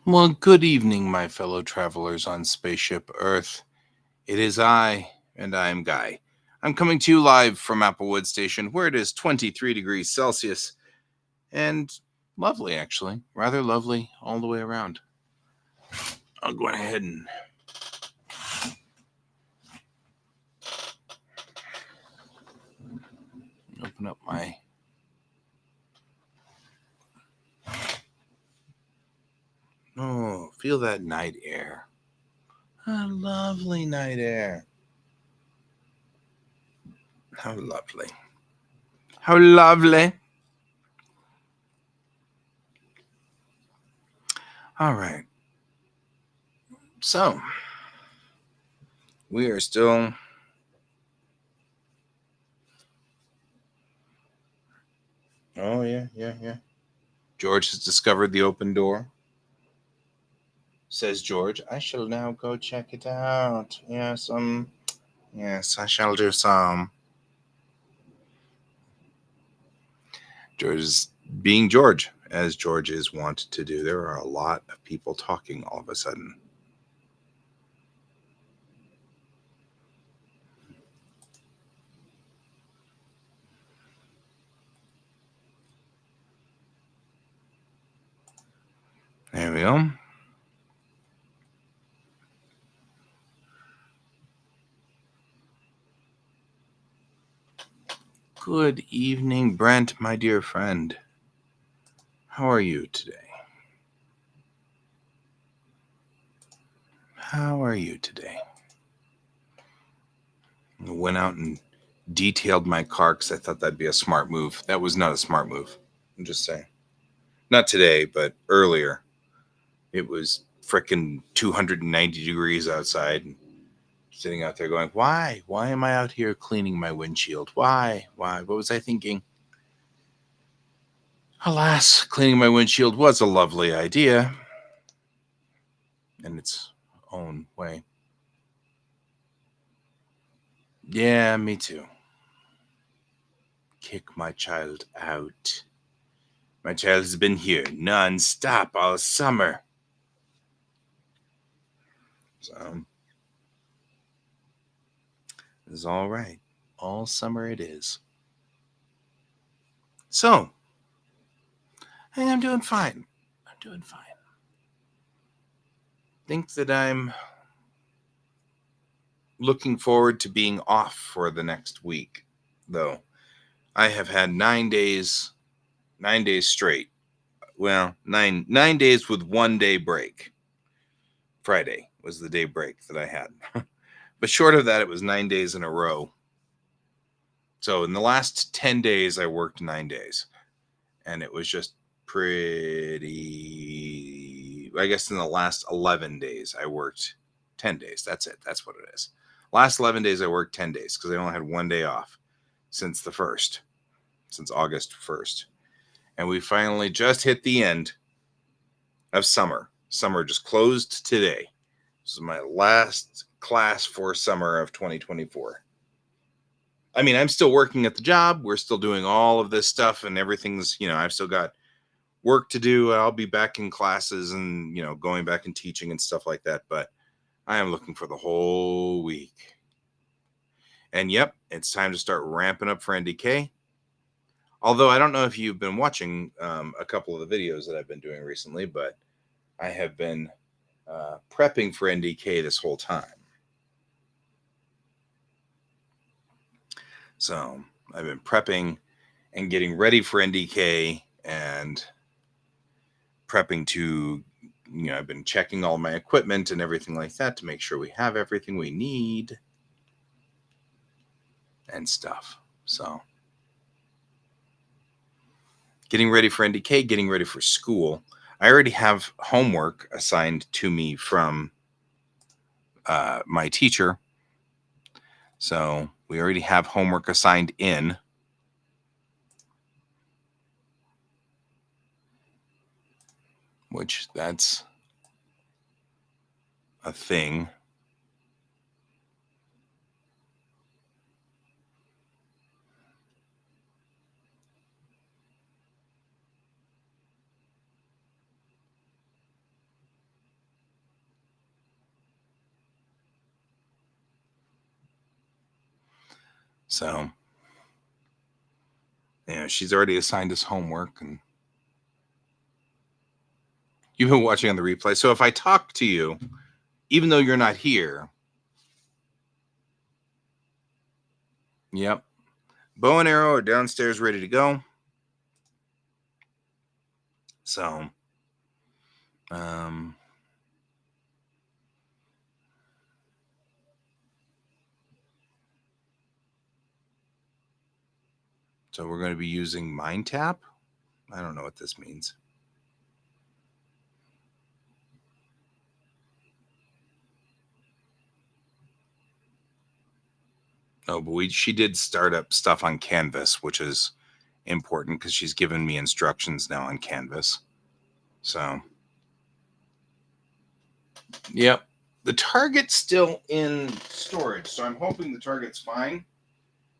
Well, good evening, my fellow travelers on Spaceship Earth. It is I, and I am Guy. I'm coming to you live from Applewood Station, where it is 23 degrees Celsius, and lovely, actually. Rather lovely all the way around. I'll go ahead and open up my... Oh, feel that night air. A lovely night air. How lovely. How lovely. All right. So, we are still... Oh, yeah. George has discovered the open door. Says George, I shall now go check it out. Yes, I shall do some. George is being George, as George is wont to do. There are a lot of people talking all of a sudden. There we go. Good evening, Brent, my dear friend. How are you today? How are you today? I went out and detailed my car because I thought that'd be a smart move. That was not a smart move. I'm just saying. Not today, but earlier. It was frickin' 290 degrees outside. And sitting out there going, why? Why am I out here cleaning my windshield? Why? What was I thinking? Alas, cleaning my windshield was a lovely idea in its own way. Yeah, me too. Kick my child out. My child has been here non-stop all summer. So, it's all right. All summer it is. So, hey, I'm doing fine. Think that I'm looking forward to being off for the next week, though. I have had 9 days straight. Well, nine days with 1 day break. Friday was the day break that I had. But short of that, it was 9 days in a row. So in the last 10 days, I worked 9 days. And it was just pretty... I guess in the last 11 days, I worked 10 days. That's it. That's what it is. Last 11 days, I worked 10 days because I only had 1 day off since August 1st. And we finally just hit the end of summer. Summer just closed today. This is my last class for summer of 2024. I mean, I'm still working at the job. We're still doing all of this stuff and everything's, I've still got work to do. I'll be back in classes and, going back and teaching and stuff like that. But I am looking for the whole week. And yep, it's time to start ramping up for NDK. Although I don't know if you've been watching a couple of the videos that I've been doing recently, but I have been prepping for NDK this whole time. So I've been prepping and getting ready for NDK and prepping to, I've been checking all my equipment and everything like that to make sure we have everything we need and stuff. So getting ready for NDK, getting ready for school. I already have homework assigned to me from my teacher. So we already have homework assigned in. Which that's a thing. So, she's already assigned us homework, and you've been watching on the replay. So if I talk to you, even though you're not here, yep, bow and arrow are downstairs ready to go. So, so we're going to be using Mind Tap. I don't know what this means. Oh, but she did start up stuff on Canvas, which is important because she's given me instructions now on Canvas. So, yep. The target's still in storage, so I'm hoping the target's fine.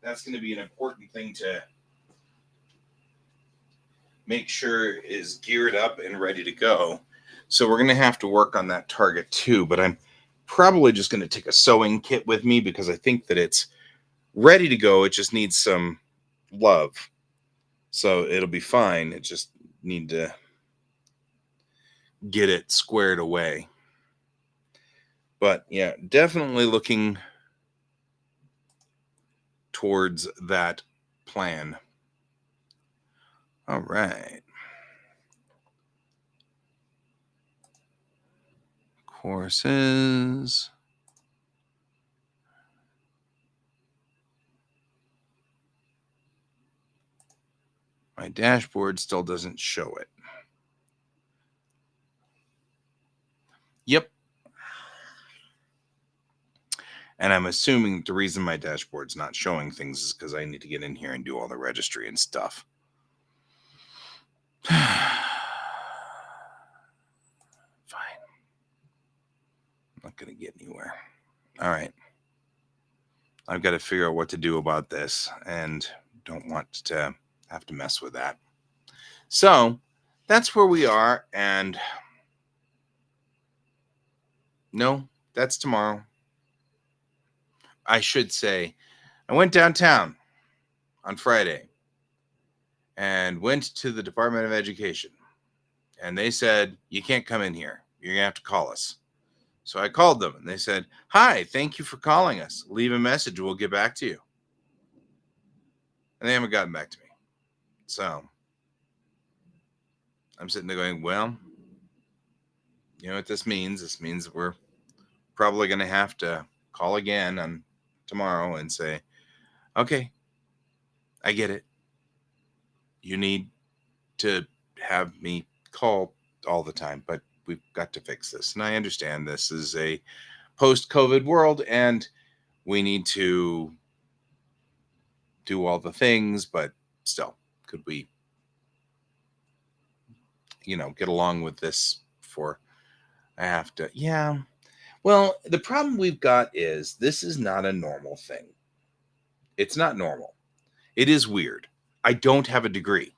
That's going to be an important thing to make sure is geared up and ready to go. So we're going to have to work on that target too, but I'm probably just going to take a sewing kit with me because I think that it's ready to go. It just needs some love. So it'll be fine. It just need to get it squared away. But yeah, definitely looking towards that plan. All right. Courses. My dashboard still doesn't show it. Yep. And I'm assuming the reason my dashboard's not showing things is because I need to get in here and do all the registry and stuff. Fine. I'm not going to get anywhere. All right. I've got to figure out what to do about this and don't want to have to mess with that. So that's where we are. And no, that's tomorrow. I should say I went downtown on Friday and went to the Department of Education. And they said, you can't come in here. You're going to have to call us. So I called them and they said, hi, thank you for calling us. Leave a message. We'll get back to you. And they haven't gotten back to me. So I'm sitting there going, well, you know what this means? This means we're probably going to have to call again on tomorrow and say, okay, I get it. You need to have me call all the time, but we've got to fix this. And I understand this is a post-COVID world and we need to do all the things, but still, could we, get along with this before I have to? Yeah. Well, the problem we've got is this is not a normal thing. It's not normal. It is weird. I don't have a degree,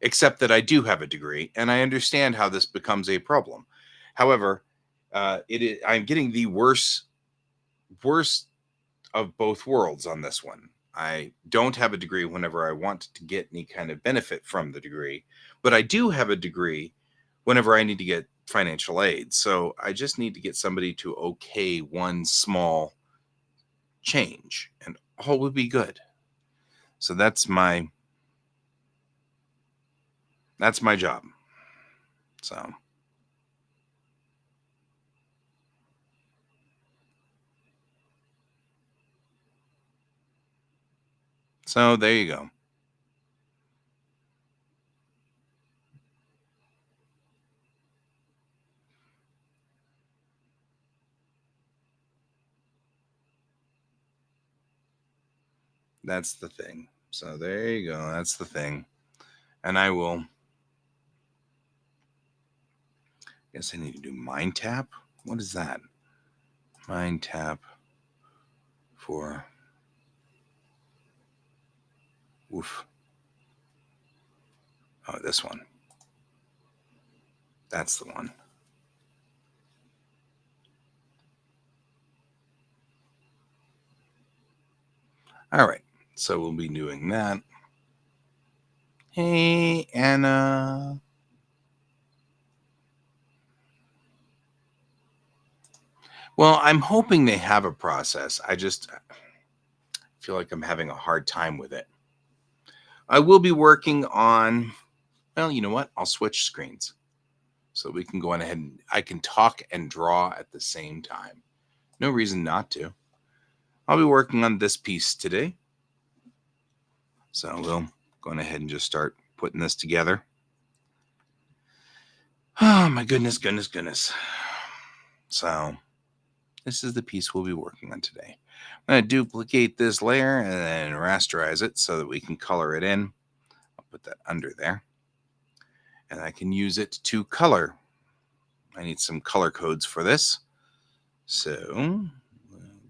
except that I do have a degree, and I understand how this becomes a problem. However, I'm getting the worst of both worlds on this one. I don't have a degree whenever I want to get any kind of benefit from the degree, but I do have a degree whenever I need to get financial aid. So I just need to get somebody to okay one small change and all will be good. So that's my job. So there you go. That's the thing. So there you go. That's the thing. And I will. Guess I need to do mind tap. What is that? Mind tap for. Oof. Oh, this one. That's the one. All right. So we'll be doing that. Hey, Anna. Well, I'm hoping they have a process. I just feel like I'm having a hard time with it. I will be working on, well, you know what? I'll switch screens so we can go on ahead and I can talk and draw at the same time. No reason not to. I'll be working on this piece today. So we'll go on ahead and just start putting this together. Oh, my goodness. So this is the piece we'll be working on today. I'm going to duplicate this layer and then rasterize it so that we can color it in. I'll put that under there. And I can use it to color. I need some color codes for this. So we'll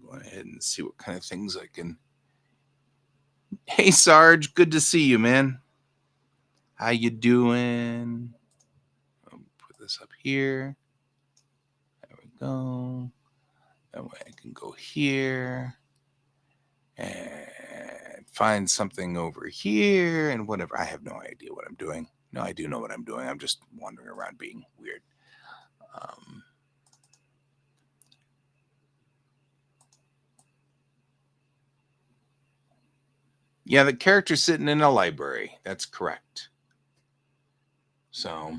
go ahead and see what kind of things I can. Hey, Sarge, good to see you, man. How you doing? I'll put this up here. There we go. That way I can go here and find something over here and whatever. I have no idea what I'm doing. No, I do know what I'm doing. I'm just wandering around being weird. Yeah, the character's sitting in a library. That's correct. So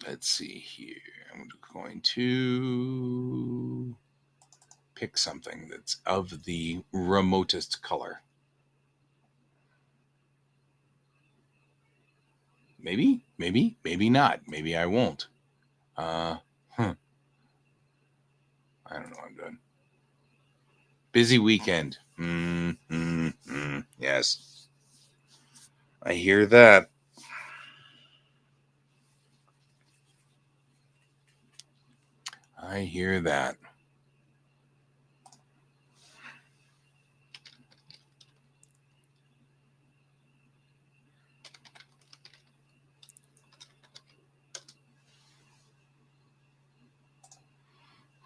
let's see here. I'm going to pick something that's of the remotest color. Maybe not. Maybe I won't. I don't know what I'm doing. Busy weekend. Yes. I hear that. I hear that.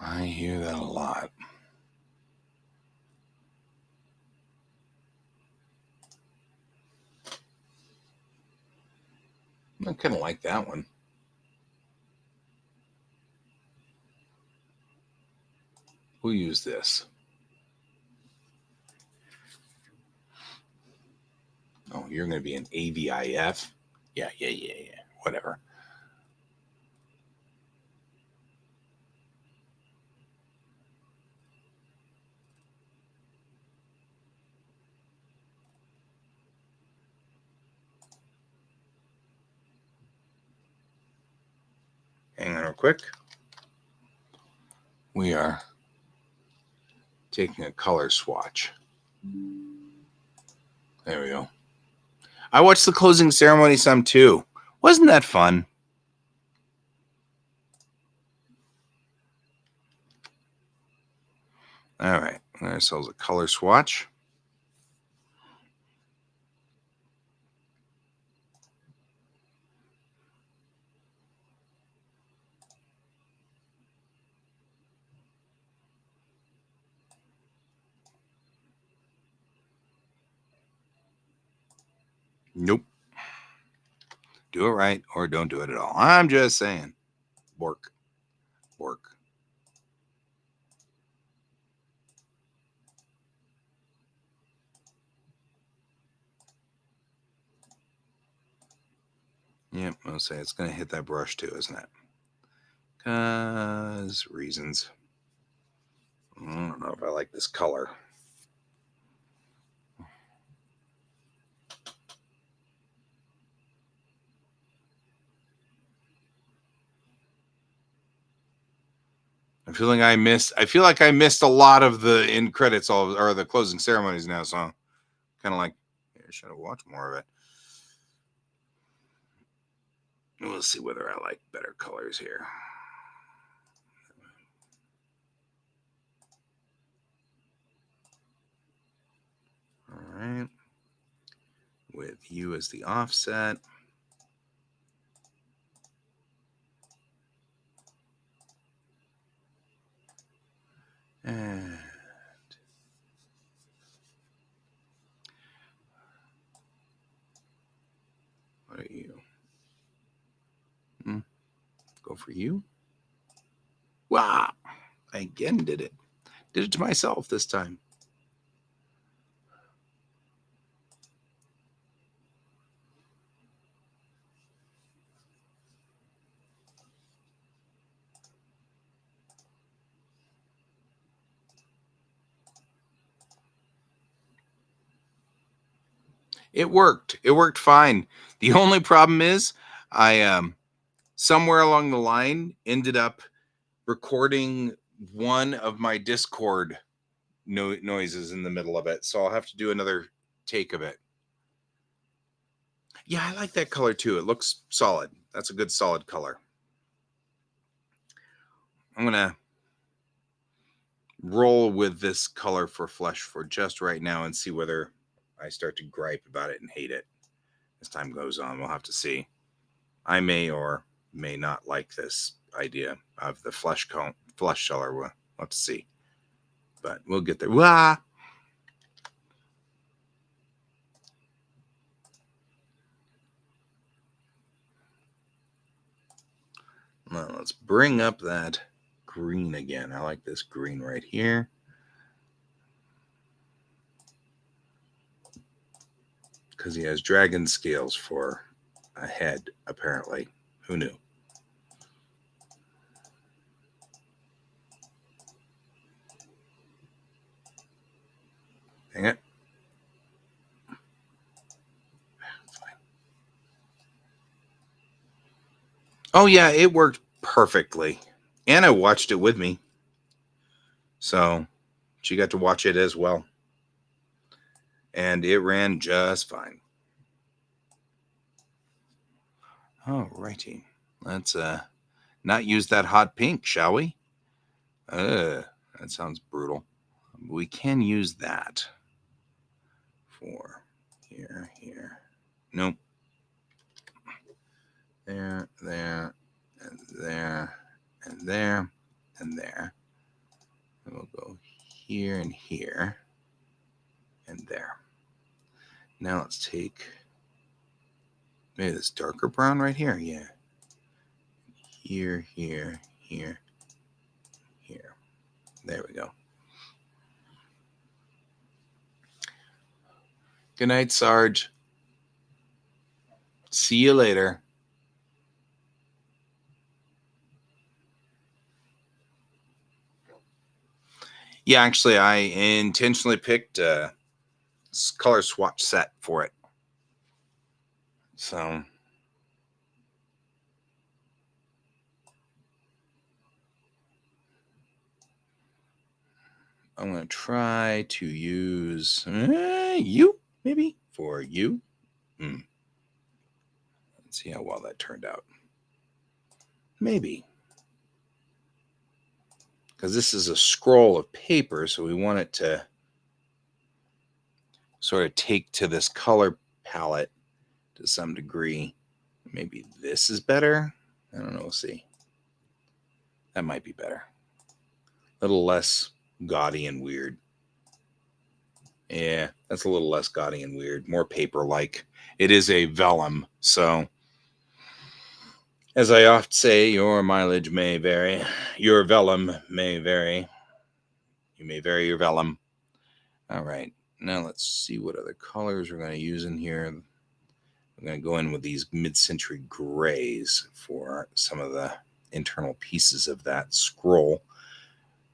I hear that a lot. I kind of like that one. We'll use this. Oh, you're going to be an AVIF? Yeah. Whatever. Hang on real quick. We are taking a color swatch. There we go. I watched the closing ceremony some too. Wasn't that fun? All right. There's ourselves a color swatch. Nope. Do it right or don't do it at all. I'm just saying. Bork. Bork. Yep, I'll say it's going to hit that brush too, isn't it? Because reasons. I don't know if I like this color. I feel like I missed a lot of the end credits or the closing ceremonies now, so I'm kind of like, I should have watched more of it. We'll see whether I like better colors here. All right. With you as the offset. And what are you? Go for you. Wow. I again did it. Did it to myself this time. It worked. It worked fine. The only problem is I somewhere along the line ended up recording one of my Discord noises in the middle of it. So I'll have to do another take of it. Yeah, I like that color too. It looks solid. That's a good solid color. I'm going to roll with this color for flesh for just right now and see whether I start to gripe about it and hate it as time goes on. We'll have to see. I may or may not like this idea of the flesh color. We'll have to see, but we'll get there. Wah! Well, let's bring up that green again. I like this green right here. Because he has dragon scales for a head, apparently. Who knew? Dang it. Fine. Oh, yeah, it worked perfectly. And I watched it with me. So she got to watch it as well. And it ran just fine. All righty. Let's not use that hot pink, shall we? That sounds brutal. We can use that for here. Nope. There, and there, and there, and there. And we'll go here and here, and there. Now let's take maybe this darker brown right here. Yeah. Here. There we go. Good night, Sarge. See you later. Yeah, actually, I intentionally picked a color swatch set for it. So I'm going to try to use you, maybe, for you. Let's see how well that turned out. Maybe. Because this is a scroll of paper, so we want it to sort of take to this color palette to some degree. Maybe this is better. I don't know. We'll see. That might be better. A little less gaudy and weird. Yeah, that's a little less gaudy and weird, more paper-like. It is a vellum, so as I oft say, your mileage may vary. Your vellum may vary. You may vary your vellum. All right, now let's see what other colors we're going to use in here. I'm going to go in with these mid-century grays for some of the internal pieces of that scroll.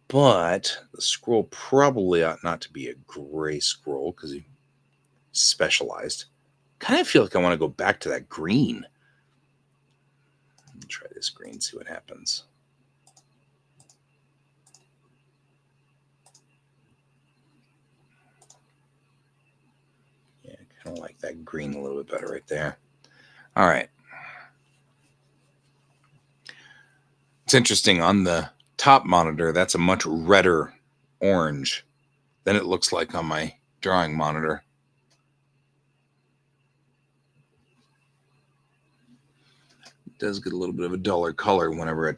But the scroll probably ought not to be a gray scroll because he specialized. Kind of feel like I want to go back to that green. Let me try this green, see what happens. Yeah, kind of like that green a little bit better right there. All right. It's interesting, on the top monitor, that's a much redder orange than it looks like on my drawing monitor. It does get a little bit of a duller color whenever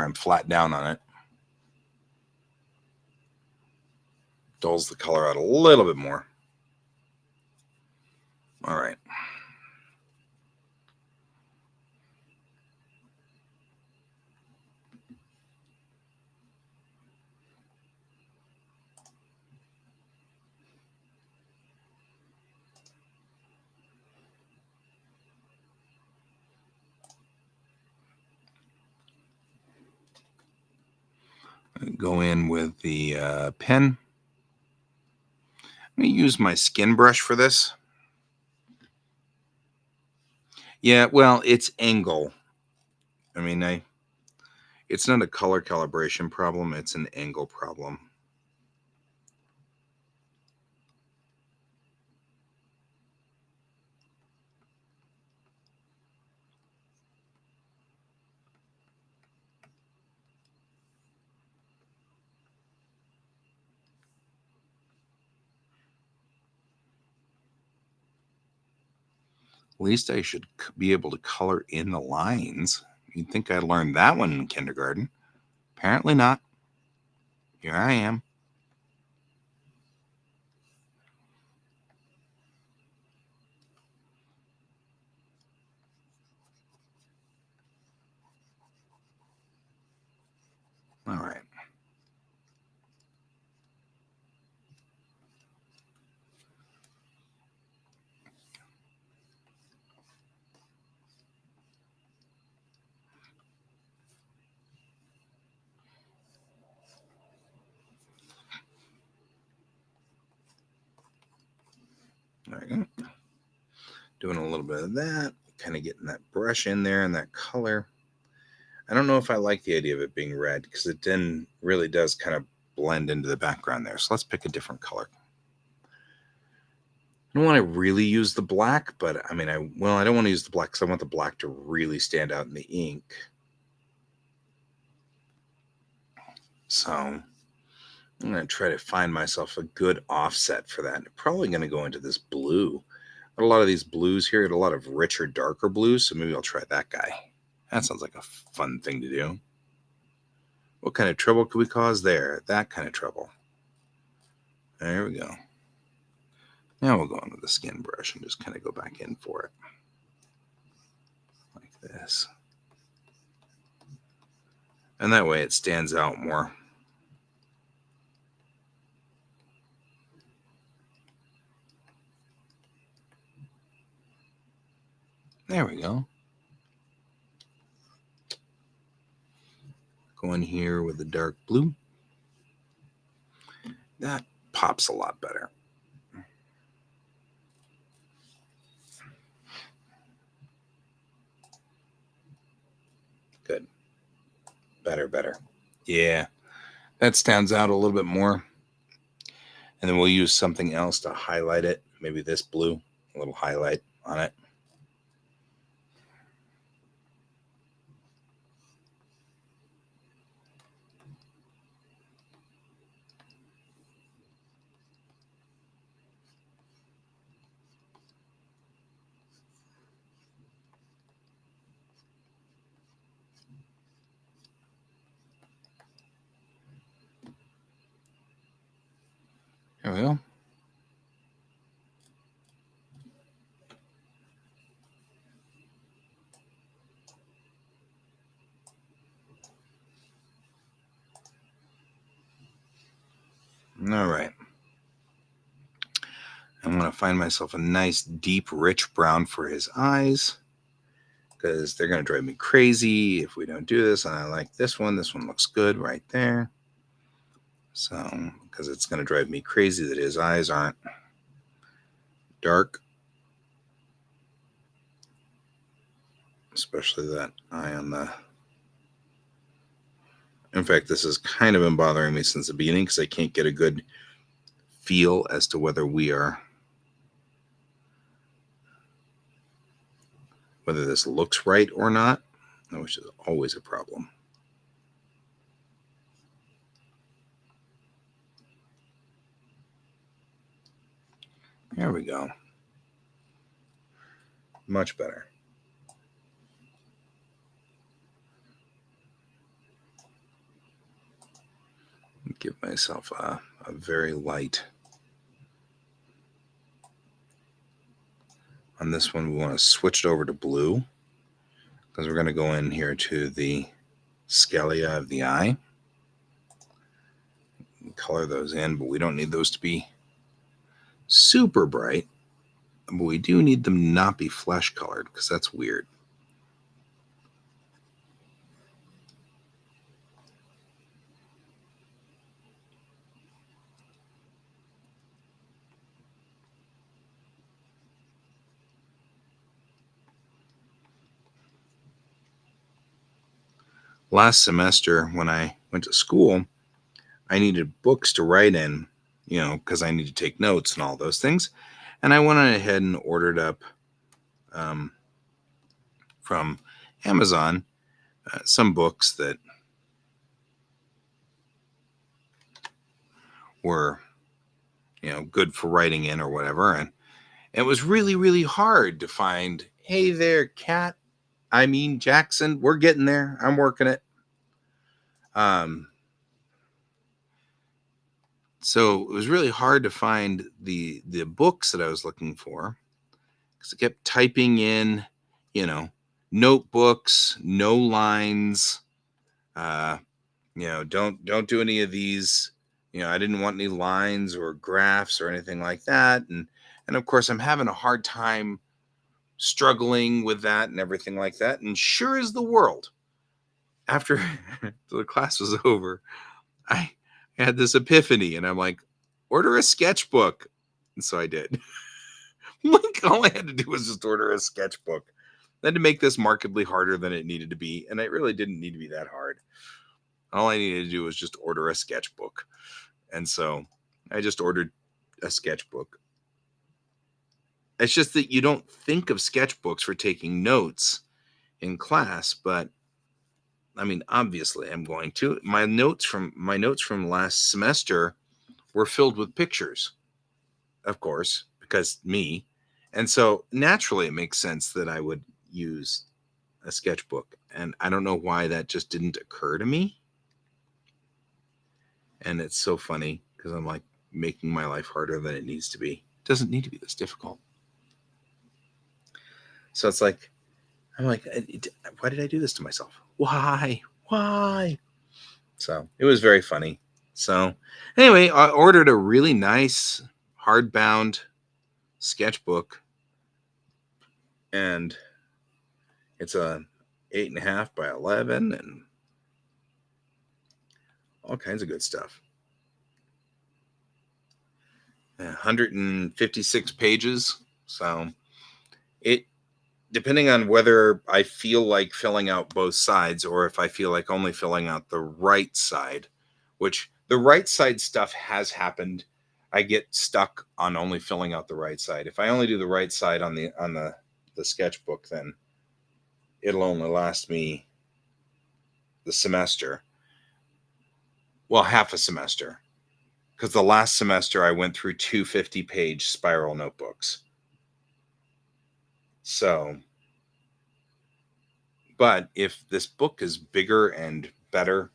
I'm flat down on it. Dulls the color out a little bit more. All right. Go in with the pen. I'm going to use my skin brush for this. Yeah, well, it's angle. I mean, it's not a color calibration problem, it's an angle problem. At least I should be able to color in the lines. You'd think I learned that one in kindergarten. Apparently not. Here I am. All right. There we go. Doing a little bit of that, kind of getting that brush in there and that color. I don't know if I like the idea of it being red because it then really does kind of blend into the background there. So let's pick a different color. I don't want to really use the black, but I mean, I don't want to use the black because I want the black to really stand out in the ink. So I'm going to try to find myself a good offset for that. I'm probably going to go into this blue. Got a lot of these blues here, got a lot of richer, darker blues, so maybe I'll try that guy. That sounds like a fun thing to do. What kind of trouble could we cause there? That kind of trouble. There we go. Now we'll go in with the skin brush and just kind of go back in for it. Like this. And that way it stands out more. There we go. Go in here with the dark blue. That pops a lot better. Good. Better. Yeah, that stands out a little bit more. And then we'll use something else to highlight it. Maybe this blue, a little highlight on it. There we go. All right. I'm going to find myself a nice, deep, rich brown for his eyes, because they're going to drive me crazy if we don't do this. And I like this one. This one looks good right there. So, because it's going to drive me crazy that his eyes aren't dark, especially that eye on the... In fact, this has kind of been bothering me since the beginning, because I can't get a good feel as to whether whether this looks right or not, which is always a problem. There we go. Much better. Give myself a very light. On this one, we want to switch it over to blue, because we're going to go in here to the scalea of the eye. Color those in, but we don't need those to be super bright. But we do need them not be flesh colored, because that's weird. Last semester, when I went to school, I needed books to write in, because I need to take notes and all those things. And I went ahead and ordered up from Amazon some books that were, good for writing in or whatever. And it was really, really hard to find, hey there, Jackson, we're getting there. I'm working it. So it was really hard to find the books that I was looking for, because I kept typing in, notebooks, no lines, don't do any of these. I didn't want any lines or graphs or anything like that. And of course, I'm having a hard time struggling with that and everything like that. And sure as the world, after the class was over, I had this epiphany, and I'm like, order a sketchbook. And so I did. Like, all I had to do was just order a sketchbook. I had to make this markedly harder than it needed to be. And it really didn't need to be that hard. All I needed to do was just order a sketchbook. And so I just ordered a sketchbook. It's just that you don't think of sketchbooks for taking notes in class, but obviously I'm going to. My notes from last semester were filled with pictures, of course, because me. And so naturally it makes sense that I would use a sketchbook. And I don't know why that just didn't occur to me. And it's so funny, because I'm like making my life harder than it needs to be. It doesn't need to be this difficult. So it's like, I'm like, why did I do this to myself? Why? So it was very funny. So anyway, I ordered a really nice hardbound sketchbook, and it's a 8.5 by 11 and all kinds of good stuff. 156 pages. So it, depending on whether I feel like filling out both sides, or if I feel like only filling out the right side, which the right side stuff has happened. I get stuck on only filling out the right side. If I only do the right side on the sketchbook, then it'll only last me the semester. Well, half a semester. Because the last semester I went through 250-page spiral notebooks. So, but if this book is bigger and better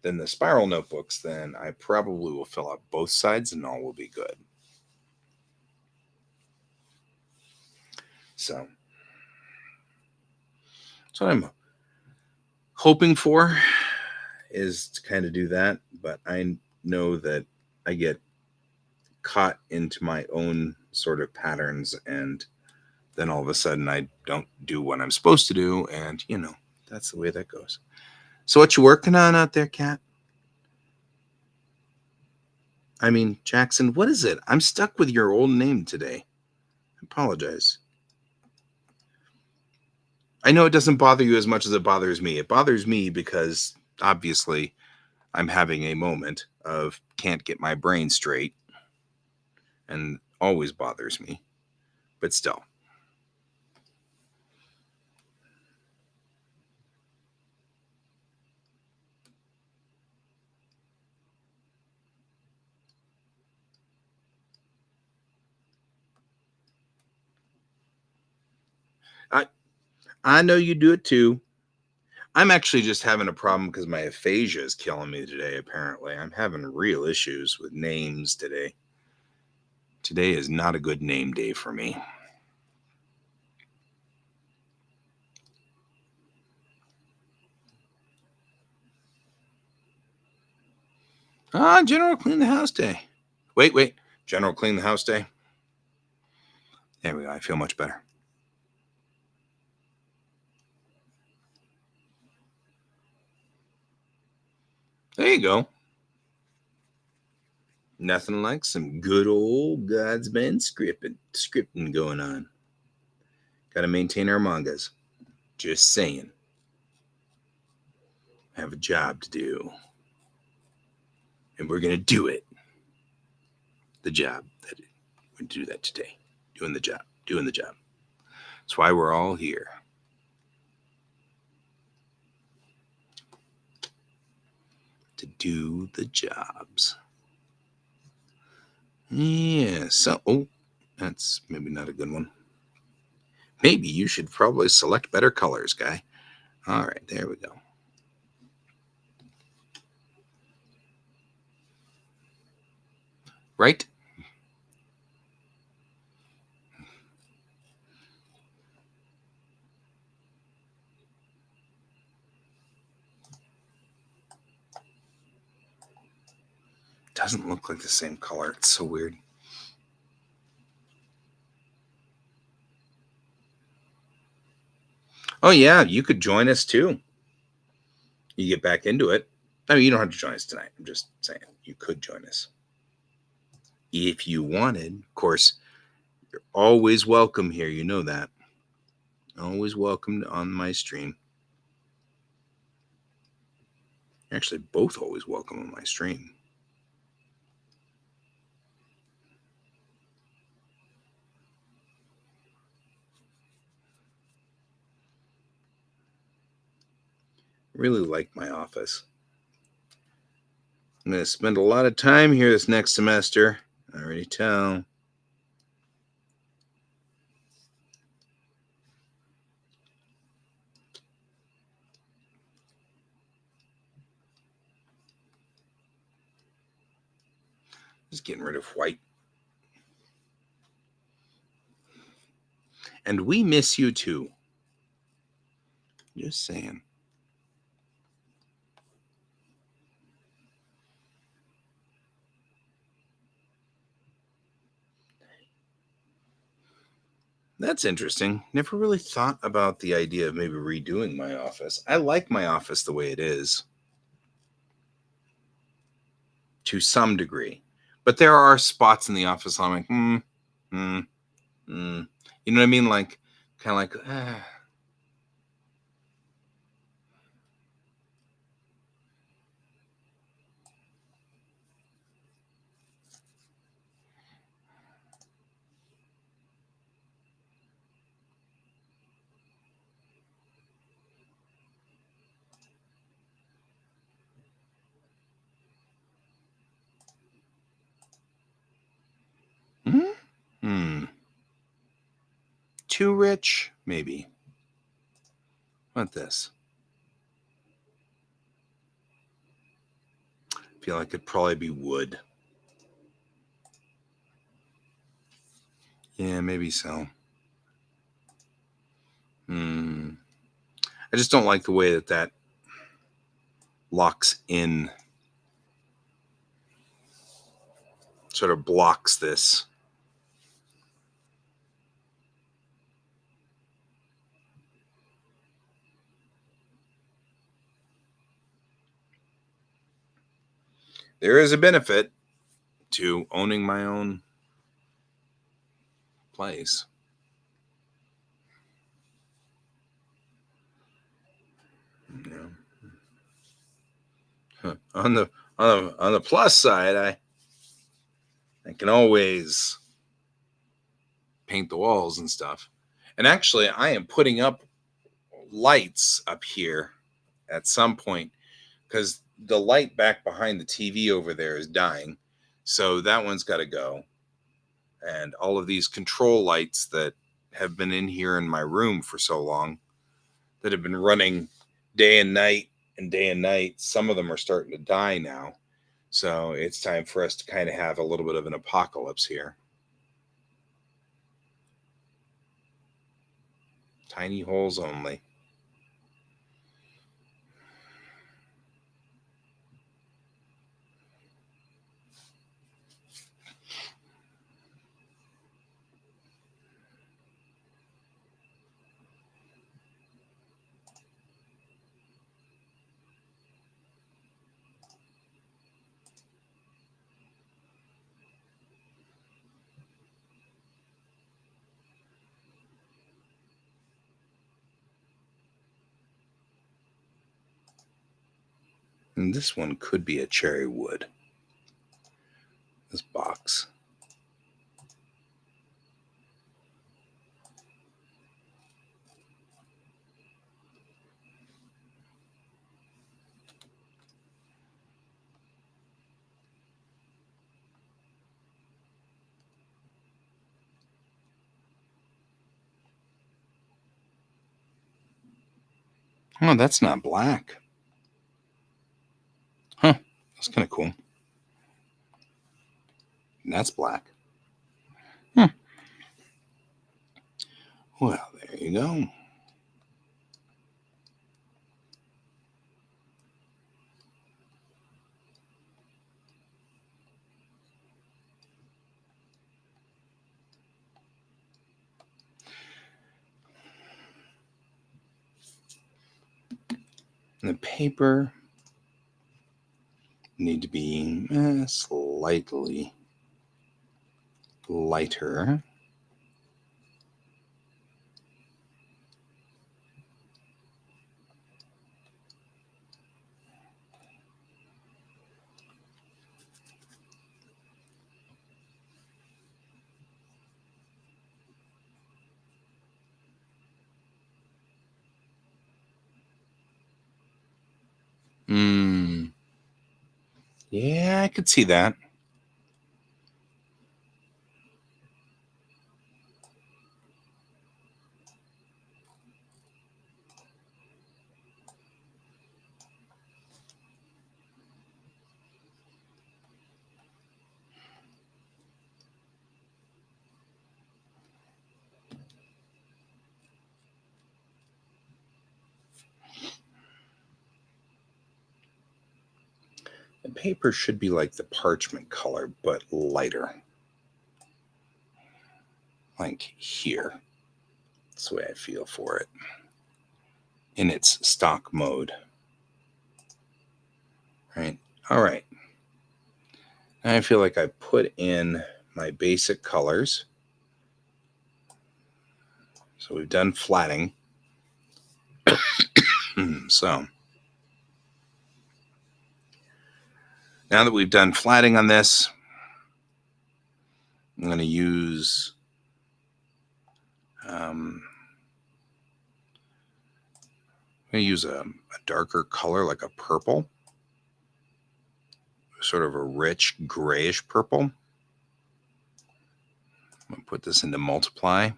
than the spiral notebooks, then I probably will fill out both sides and all will be good. So, that's what I'm hoping for, is to kind of do that. But I know that I get caught into my own sort of patterns, and then all of a sudden I don't do what I'm supposed to do, and that's the way that goes. So what you working on out there, Kat? I mean, Jackson, what is it? I'm stuck with your old name today. I apologize. I know it doesn't bother you as much as it bothers me. It bothers me because obviously I'm having a moment of can't get my brain straight, and always bothers me. But still. I I know you do it too. I'm actually just having a problem because my aphasia is killing me today, apparently. I'm having real issues with names today. Today is not a good name day for me. General Clean the House Day. Wait. General Clean the House Day. There we go. I feel much better. There you go. Nothing like some good old God's been scripting going on. Got to maintain our mangas. Just saying. I have a job to do. And we're going to do it. The job. We're going to do that today. Doing the job. Doing the job. That's why we're all here. To do the jobs. Yeah, so, that's maybe not a good one. Maybe you should probably select better colors, guy. All right, there we go. Right? Doesn't look like the same color. It's so weird. Oh, yeah, you could join us too. You get back into it. I mean, you don't have to join us tonight. I'm just saying you could join us if you wanted. Of course, you're always welcome here. You know that. Always welcome on my stream. Actually, both always welcome on my stream. Really like my office. I'm going to spend a lot of time here this next semester. I already tell. Just getting rid of white. And we miss you too. Just saying. That's interesting. Never really thought about the idea of maybe redoing my office. I like my office the way it is to some degree. But there are spots in the office I'm like, hmm. You know what I mean? Like, kind of like, hmm. Too rich? Maybe. What about this? I feel like it'd probably be wood. Yeah, maybe so. I just don't like the way that locks in. sort of blocks this. There is a benefit to owning my own place. Yeah. On the plus side, I can always paint the walls and stuff. And actually, I am putting up lights up here at some point because the light back behind the TV over there is dying. So that one's got to go. And all of these control lights that have been in here in my room for so long, that have been running day and night and day and night, some of them are starting to die now. So it's time for us to kind of have a little bit of an apocalypse here. Tiny holes only. And this one could be a cherry wood. This box. Oh, that's not black. Huh. That's kind of cool. And that's black. Well, there you go. And the paper need to be slightly lighter. Yeah, I could see that. The paper should be like the parchment color, but lighter. Like here. That's the way I feel for it. In its stock mode. Right? All right. Now I feel like I put in my basic colors. So we've done flatting. So now that we've done flatting on this, I'm going to use a darker color, like a purple, sort of a rich grayish purple. I'm going to put this into multiply.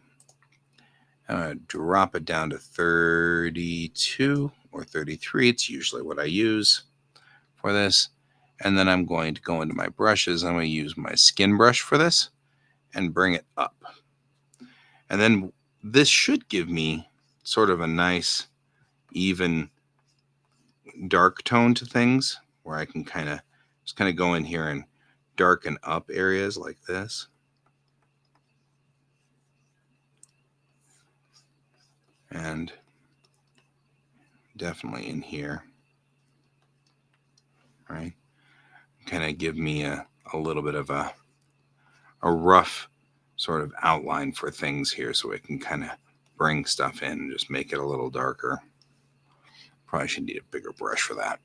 I'm going to drop it down to 32 or 33. It's usually what I use for this. And then I'm going to go into my brushes. I'm going to use my skin brush for this and bring it up. And then this should give me sort of a nice, even dark tone to things where I can kind of go in here and darken up areas like this. And definitely in here, right? Kind of give me a little bit of a rough sort of outline for things here so I can kind of bring stuff in and just make it a little darker. Probably should need a bigger brush for that.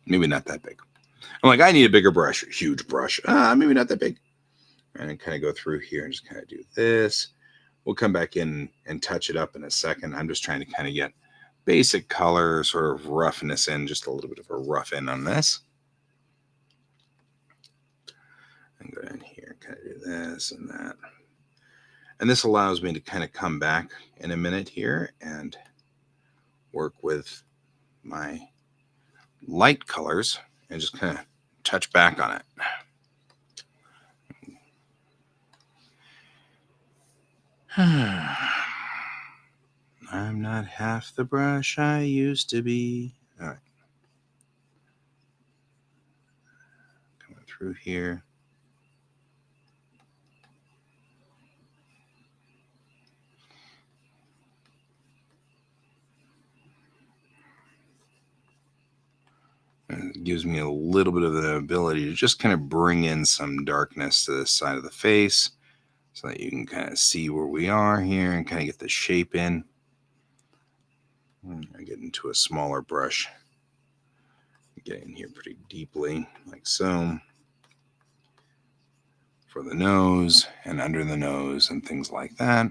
Maybe not that big. I'm like, I need a bigger brush, a huge brush. Maybe not that big. And kind of go through here and just kind of do this. We'll come back in and touch it up in a second. I'm just trying to kind of get basic color, sort of roughness in, just a little bit of a rough in on this. And go in here, kind of do this and that. And this allows me to kind of come back in a minute here and work with my light colors and just kind of touch back on it. I'm not half the brush I used to be. All right. Coming through here. It gives me a little bit of the ability to just kind of bring in some darkness to this side of the face so that you can kind of see where we are here and kind of get the shape in. I get into a smaller brush. Get in here pretty deeply, like so. For the nose and under the nose and things like that.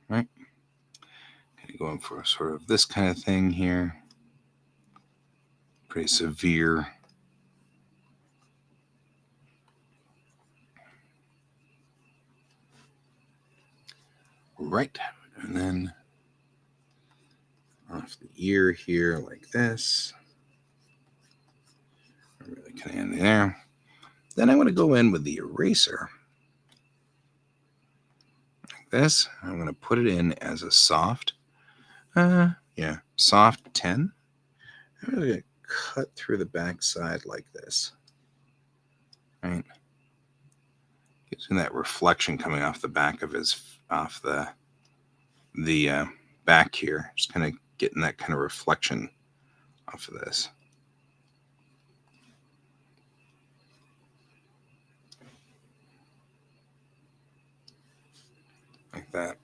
Right? Going for sort of this kind of thing here. Pretty severe. Right. And then off the ear here like this. Really kind of in there. Then I'm going to go in with the eraser. Like this. I'm going to put it in as a soft. Soft 10. I'm going to cut through the back side like this. Right. Gives me that reflection coming off the back of off the back here. Just kind of getting that kind of reflection off of this. Like that.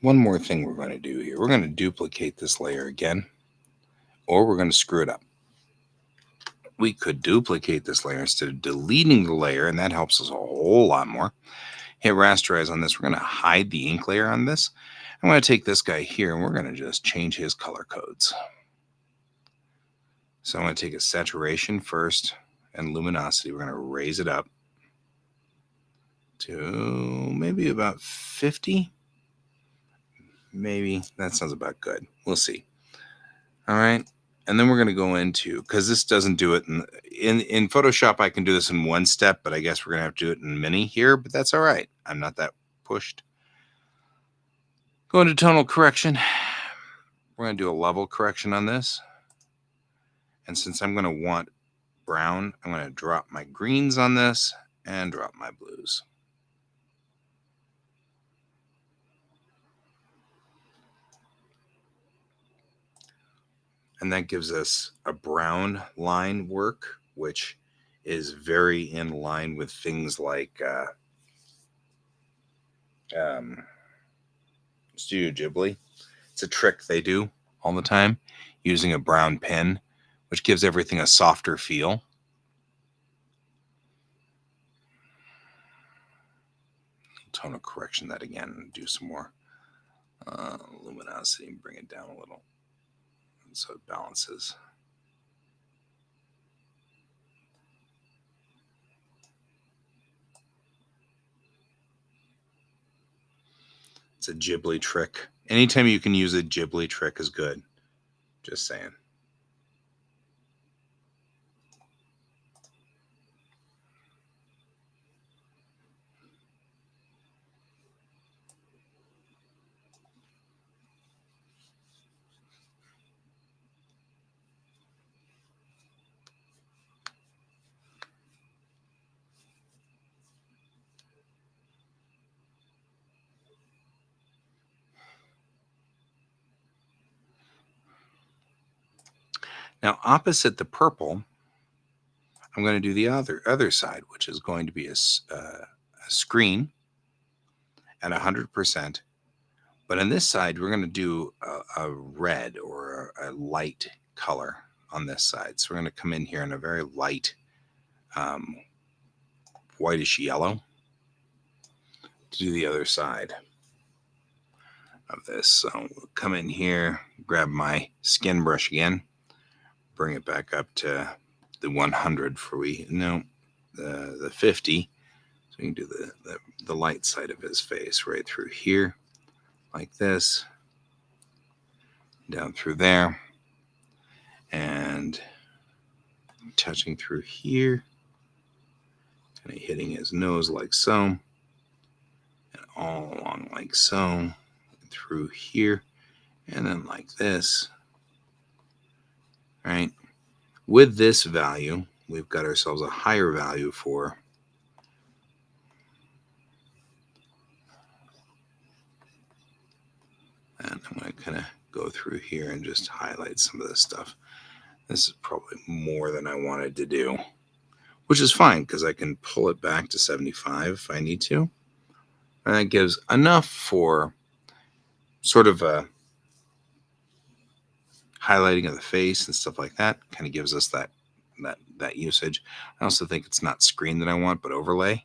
One more thing we're going to do here. We're going to duplicate this layer again, or we're going to screw it up. We could duplicate this layer instead of deleting the layer, and that helps us a whole lot more. Hit rasterize on this. We're going to hide the ink layer on this. I'm going to take this guy here, and we're going to just change his color codes. So I'm going to take a saturation first and luminosity. We're going to raise it up to maybe about 50. Maybe that sounds about good. We'll see. All right. And then we're going to go into, because this doesn't do it in Photoshop. I can do this in one step, but I guess we're going to have to do it in Mini here, but that's all right. I'm not that pushed. Go into tonal correction. We're going to do a level correction on this. And since I'm going to want brown, I'm going to drop my greens on this and drop my blues. And that gives us a brown line work, which is very in line with things like Studio Ghibli. It's a trick they do all the time, using a brown pen, which gives everything a softer feel. Tonal correction that again and do some more luminosity and bring it down a little so it balances. It's a Ghibli trick. Anytime you can use a Ghibli trick is good. Just saying. Now, opposite the purple, I'm going to do the other side, which is going to be a screen at 100%. But on this side, we're going to do a red or a light color on this side. So we're going to come in here in a very light whitish yellow to do the other side of this. So we'll come in here, grab my skin brush again, bring it back up to the 100 for the 50. So we can do the light side of his face right through here, like this, down through there, and touching through here, kind of hitting his nose like so, and all along like so, through here, and then like this, right? With this value, we've got ourselves a higher value for and I'm going to kind of go through here and just highlight some of this stuff. This is probably more than I wanted to do, which is fine because I can pull it back to 75 if I need to. And that gives enough for sort of a highlighting of the face and stuff like that. Kind of gives us that usage. I also think it's not screen that I want, but overlay,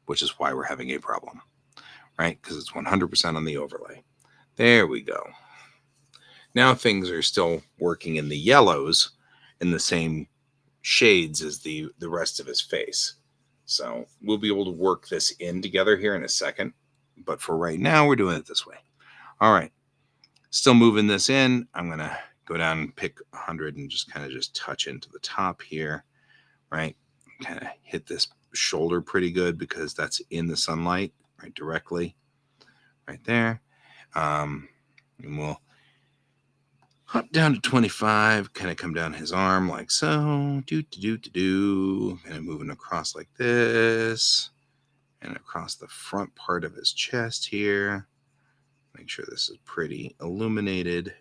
which is why we're having a problem, right? Because it's 100% on the overlay. There we go. Now things are still working in the yellows in the same shades as the rest of his face. So we'll be able to work this in together here in a second. But for right now, we're doing it this way. All right. Still moving this in. I'm going to go down and pick 100 and just kind of just touch into the top here, right? Kind of hit this shoulder pretty good because that's in the sunlight, right? Directly right there. And we'll hop down to 25, kind of come down his arm like so, kind of moving across like this, and across the front part of his chest here. Make sure this is pretty illuminated.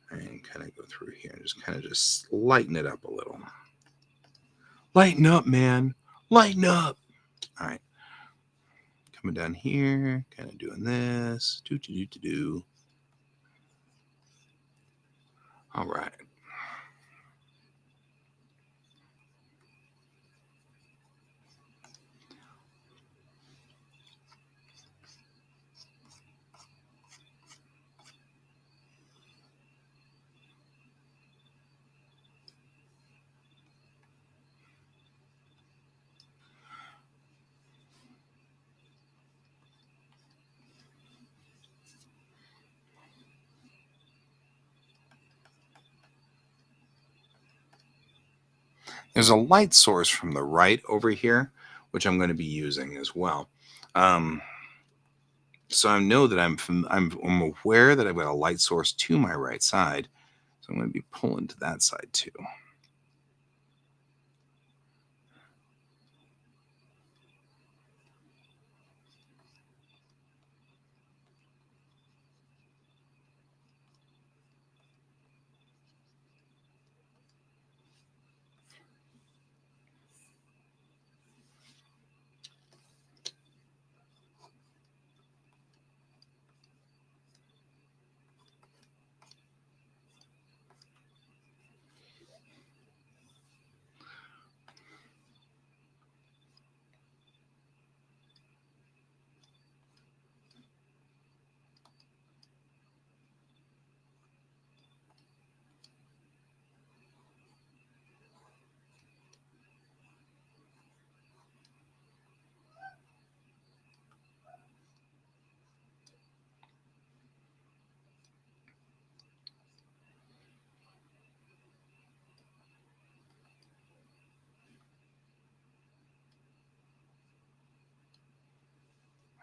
And kind of go through here and just kind of just lighten it up a little. Lighten up, man. Lighten up. All right. Coming down here, kind of doing this. All right. There's a light source from the right over here, which I'm going to be using as well. So I know that I'm aware that I've got a light source to my right side. So I'm going to be pulling to that side too.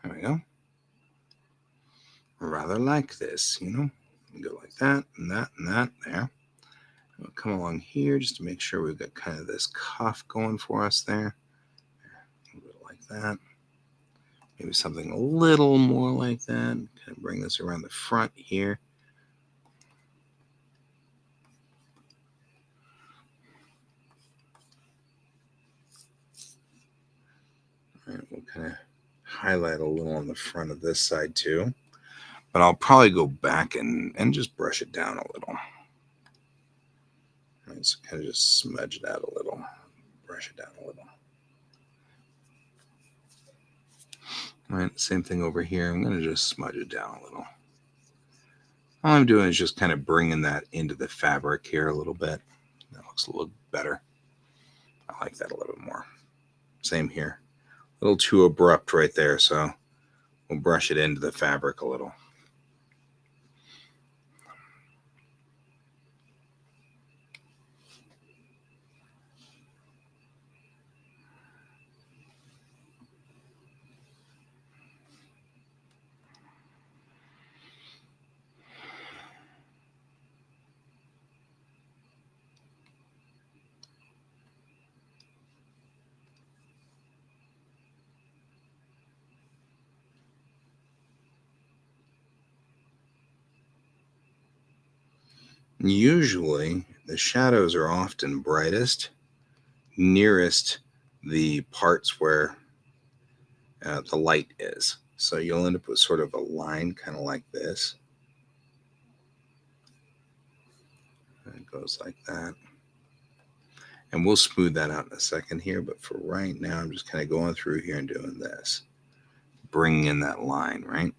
There we go. Rather like this, go like that and that and that there. We'll come along here just to make sure we've got kind of this cuff going for us there. A little bit like that. Maybe something a little more like that. Kind of bring this around the front here. All right, we'll kind of highlight a little on the front of this side too. But I'll probably go back and just brush it down a little. All right, so kind of just smudge it out a little. Brush it down a little. All right, same thing over here. I'm going to just smudge it down a little. All I'm doing is just kind of bringing that into the fabric here a little bit. That looks a little better. I like that a little bit more. Same here. A little too abrupt right there, so we'll brush it into the fabric a little. Usually, the shadows are often brightest nearest the parts where the light is. So you'll end up with sort of a line kind of like this. And it goes like that. And we'll smooth that out in a second here. But for right now, I'm just kind of going through here and doing this. Bringing in that line, right?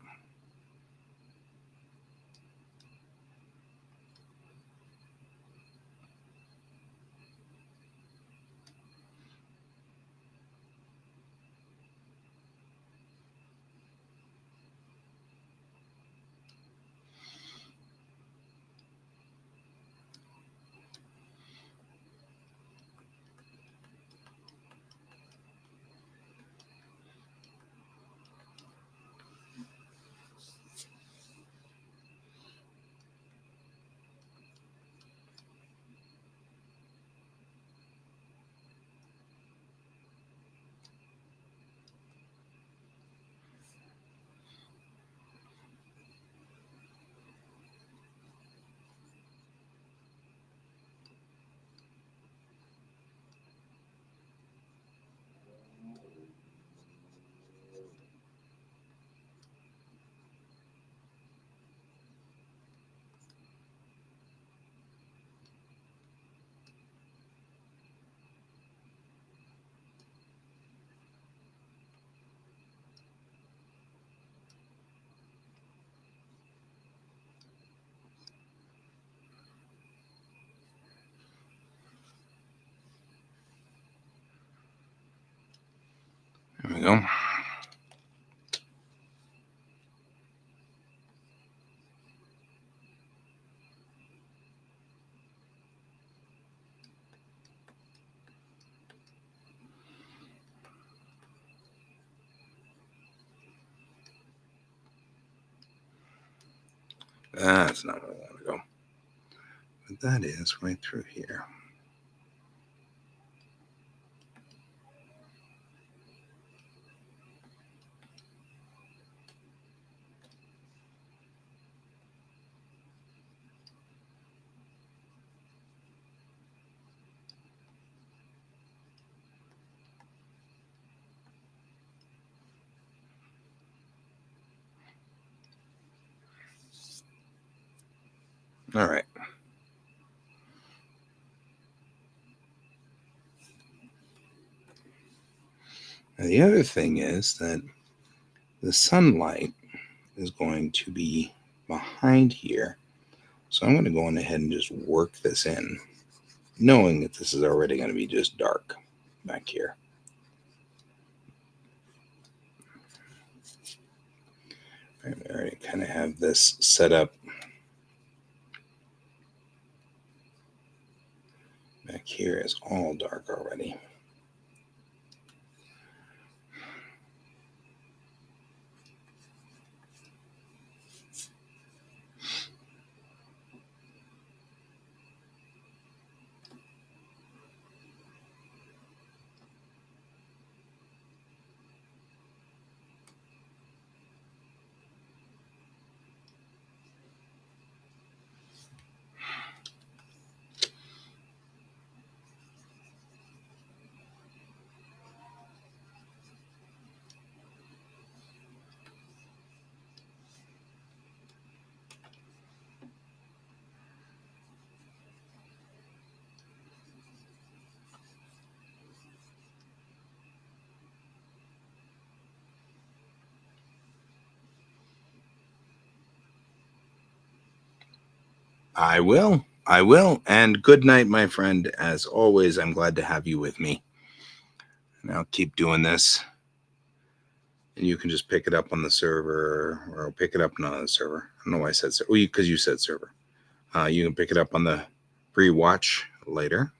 There we go. That's not where I want to go. But that is right through here. All right. Now, the other thing is that the sunlight is going to be behind here. So I'm going to go on ahead and just work this in, knowing that this is already going to be just dark back here. I already kind of have this set up back here is all dark already. I will. I will. And good night, my friend. As always, I'm glad to have you with me. And I'll keep doing this. And you can just pick it up on the server, or I'll pick it up not on the server. I don't know why I said server. Oh, because you said server. You can pick it up on the free watch later.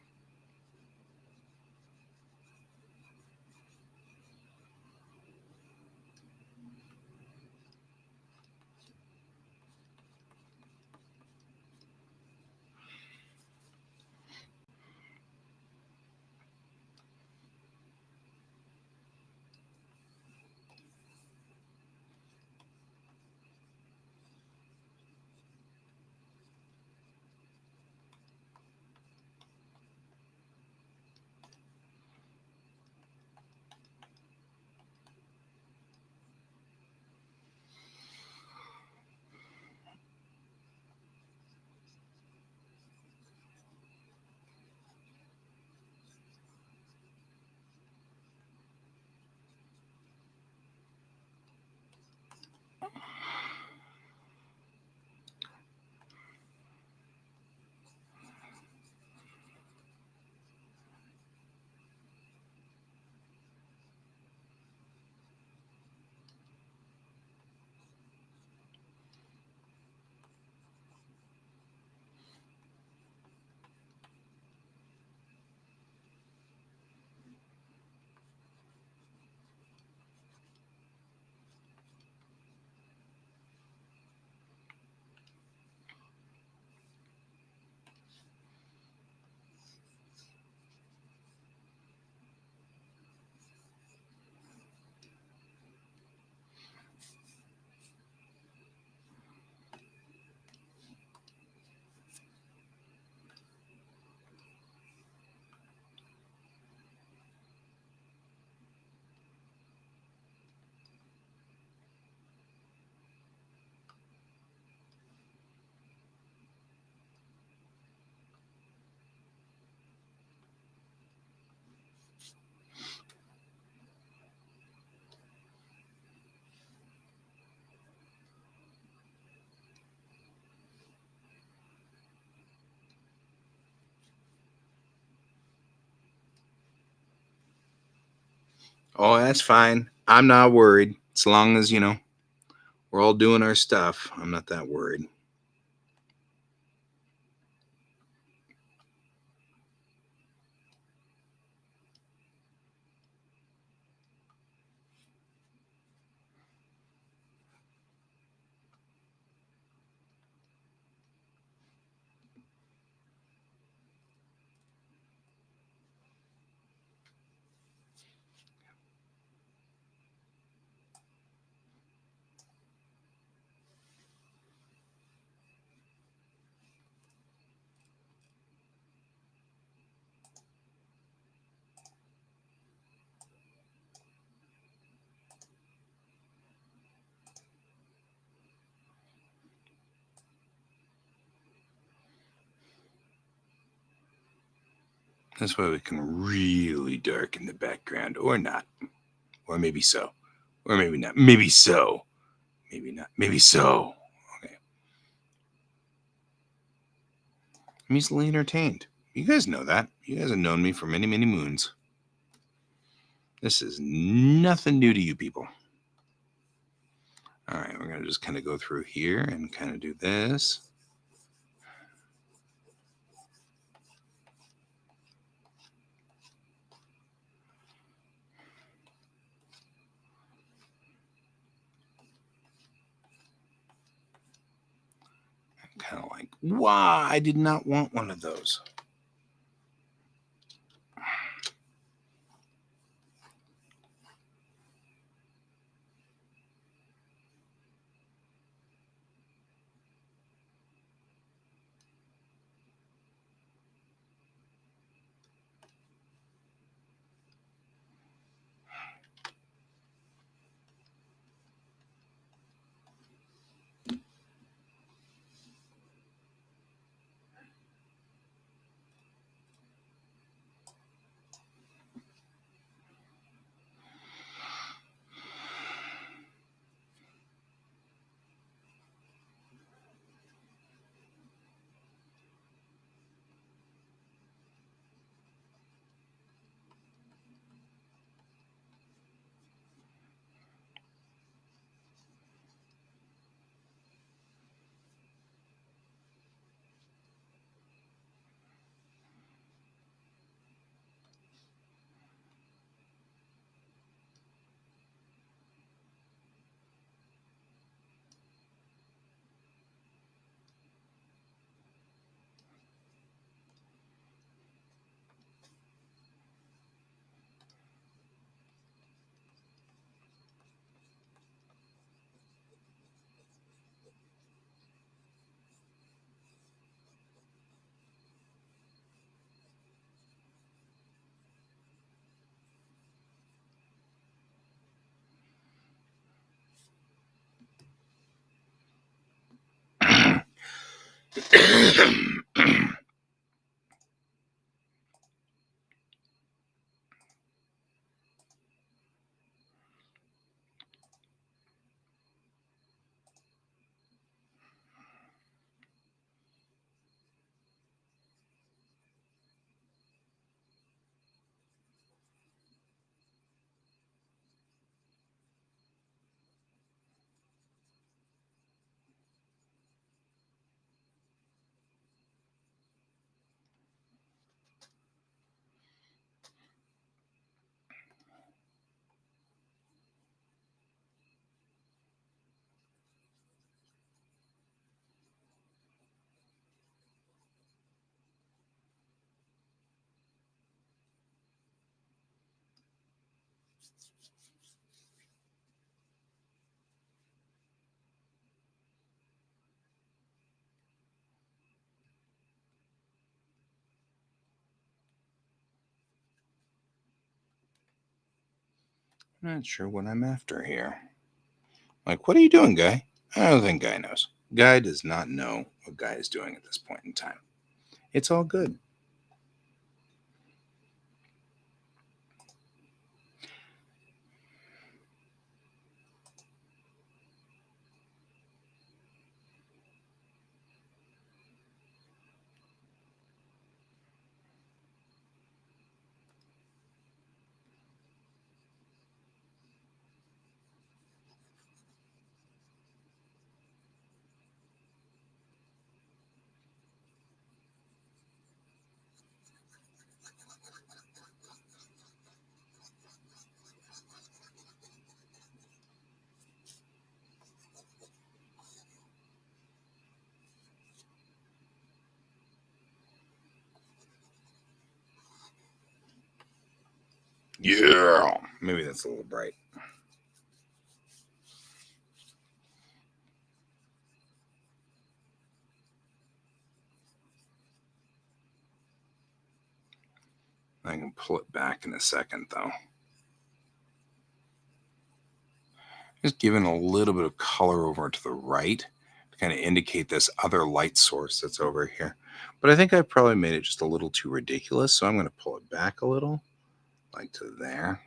Oh, that's fine. I'm not worried. As long as, we're all doing our stuff, I'm not that worried. This way we can really darken the background, or not. Or maybe so. Or maybe not. Maybe so. Maybe not. Maybe so. Okay. I'm easily entertained. You guys know that. You guys have known me for many, many moons. This is nothing new to you people. All right, we're going to just kind of go through here and kind of do this. Kind of like, wow, I did not want one of those. Not sure what I'm after here. Like, what are you doing, Guy? I don't think Guy knows. Guy does not know what Guy is doing at this point in time. It's all good. Yeah. Maybe that's a little bright. I can pull it back in a second, though. Just giving a little bit of color over to the right to kind of indicate this other light source that's over here. But I think I probably made it just a little too ridiculous, so I'm going to pull it back a little, like to there.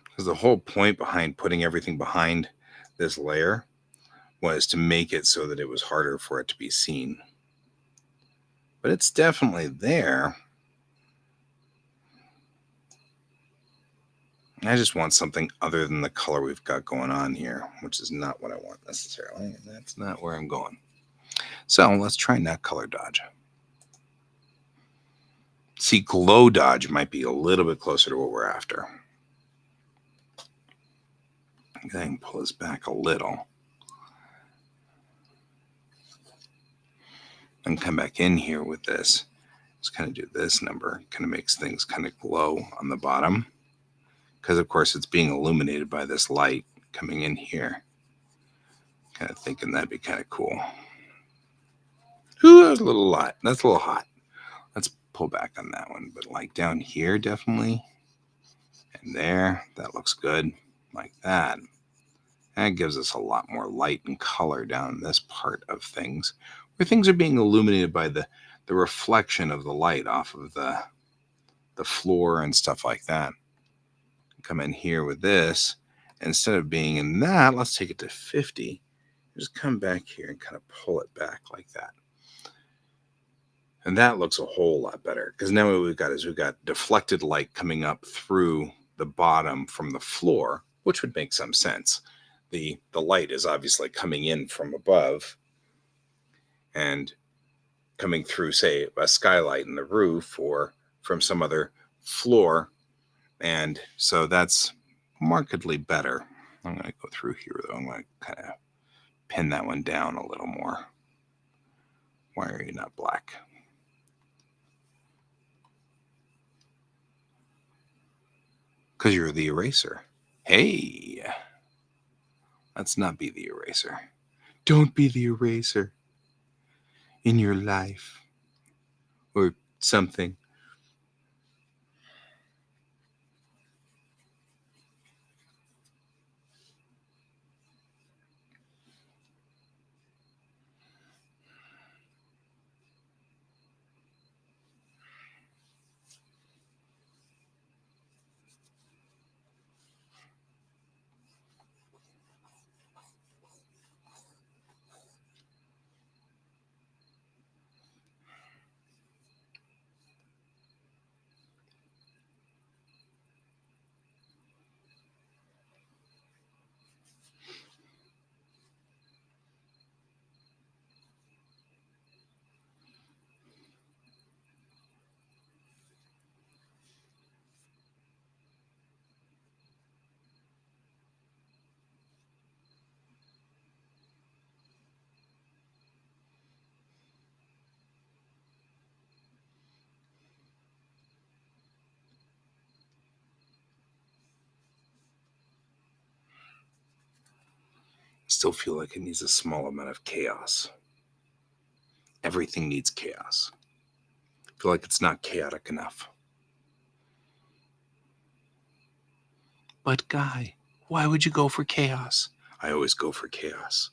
Because the whole point behind putting everything behind this layer was to make it so that it was harder for it to be seen. But it's definitely there. I just want something other than the color we've got going on here, which is not what I want necessarily. That's not where I'm going. So let's try not color dodge. See, glow dodge might be a little bit closer to what we're after. I can pull this back a little. And come back in here with this. Just kind of do this number. Kind of makes things kind of glow on the bottom. Because, of course, it's being illuminated by this light coming in here. Kind of thinking that'd be kind of cool. Ooh, that's a little hot. That's a little hot. Let's pull back on that one. But like down here, definitely. And there, that looks good. Like that. That gives us a lot more light and color down this part of things. Where things are being illuminated by the reflection of the light off of the floor and stuff like that. Come in here with this. Instead of being in that, let's take it to 50. Just come back here and kind of pull it back like that. And that looks a whole lot better. Because now what we've got deflected light coming up through the bottom from the floor, which would make some sense. The light is obviously coming in from above and coming through, say, a skylight in the roof or from some other floor. And so that's markedly better. I'm going to go through here, though. I'm going to kind of pin that one down a little more. Why are you not black? Because you're the eraser. Hey, let's not be the eraser. Don't be the eraser in your life or something. Still feel like it needs a small amount of chaos. Everything needs chaos. I feel like it's not chaotic enough. But Guy, why would you go for chaos? I always go for chaos.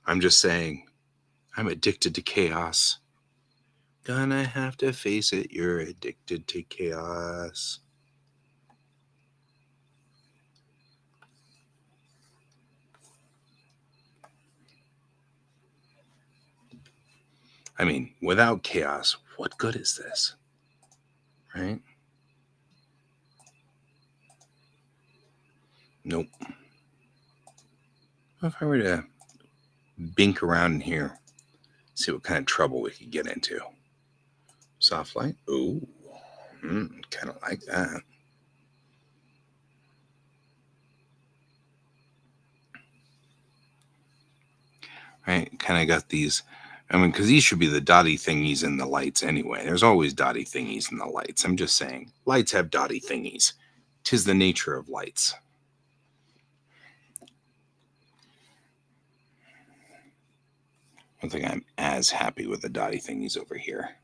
I'm just saying, I'm addicted to chaos. Gonna have to face it, you're addicted to chaos. I mean, without chaos, what good is this? Right? Nope. If I were to bink around in here, see what kind of trouble we could get into. Soft light? Ooh, kind of like that. Right? Kind of got these. I mean, because these should be the dotty thingies in the lights anyway. There's always dotty thingies in the lights. I'm just saying, lights have dotty thingies. 'Tis the nature of lights. I don't think I'm as happy with the dotty thingies over here.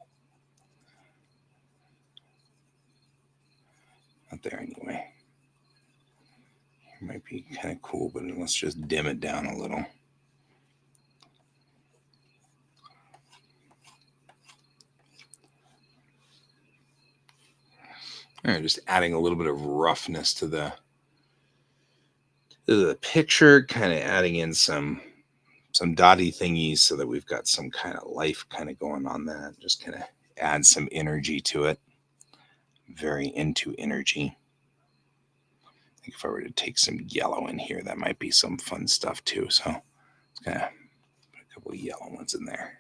Not there anyway. Might be kind of cool, but let's just dim it down a little. All right, just adding a little bit of roughness to the picture, kind of adding in some dotty thingies so that we've got some kind of life kind of going on that. Just kind of add some energy to it. Very into energy. I think if I were to take some yellow in here, that might be some fun stuff too. So let's kind of put a couple of yellow ones in there.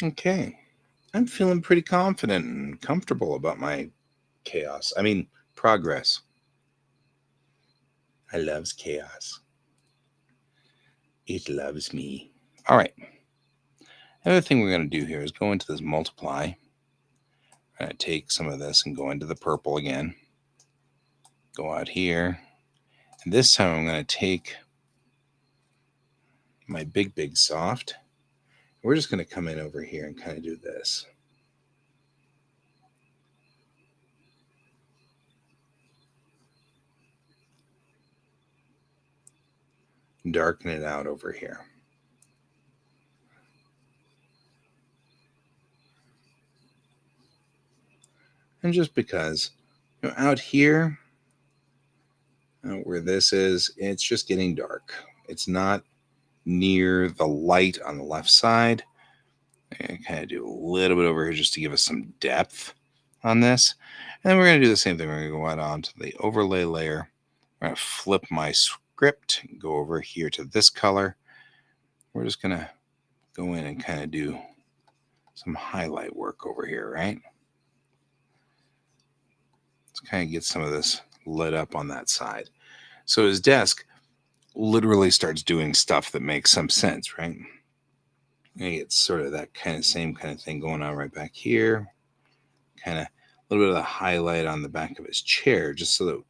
Okay. I'm feeling pretty confident and comfortable about my progress. I loves chaos. It loves me. All right. Another thing we're going to do here is go into this multiply. I'm going to take some of this and go into the purple again. Go out here. And this time I'm going to take my big soft. We're just going to come in over here and kind of do this. Darken it out over here. And just because out here, where this is, it's just getting dark. It's not near the light on the left side. And kind of do a little bit over here just to give us some depth on this. And then we're going to do the same thing. We're going to go out onto the overlay layer. I'm going to flip my script, go over here to this color. We're just going to go in and kind of do some highlight work over here, right? Let's kind of get some of this lit up on that side. So his desk literally starts doing stuff that makes some sense, right? And it's sort of that kind of same kind of thing going on right back here. Kind of a little bit of the highlight on the back of his chair, just so that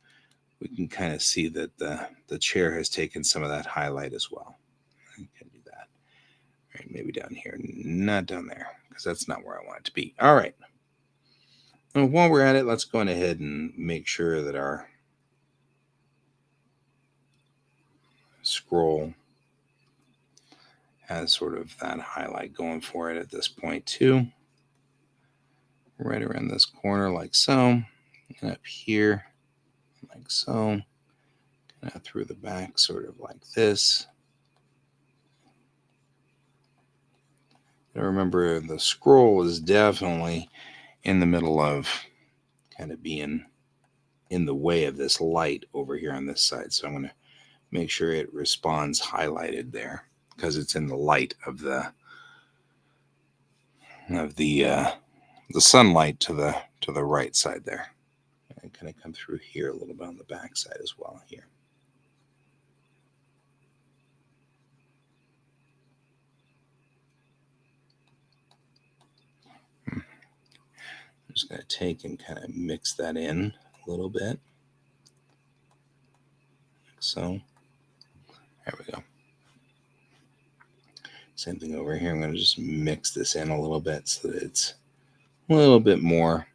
we can kind of see that the chair has taken some of that highlight as well. I can do that. All right, maybe down here, not down there, because that's not where I want it to be. All right. And while we're at it, let's go on ahead and make sure that our scroll has sort of that highlight going for it at this point too. Right around this corner like so, and up here like so, kind of through the back sort of like this. And remember, the scroll is definitely in the middle of kind of being in the way of this light over here on this side. So I'm going to make sure it responds highlighted there because it's in the light of the sunlight to the right side there. And kind of come through here a little bit on the back side as well here. I'm just going to take and kind of mix that in a little bit. Like so. There we go. Same thing over here. I'm going to just mix this in a little bit so that it's a little bit more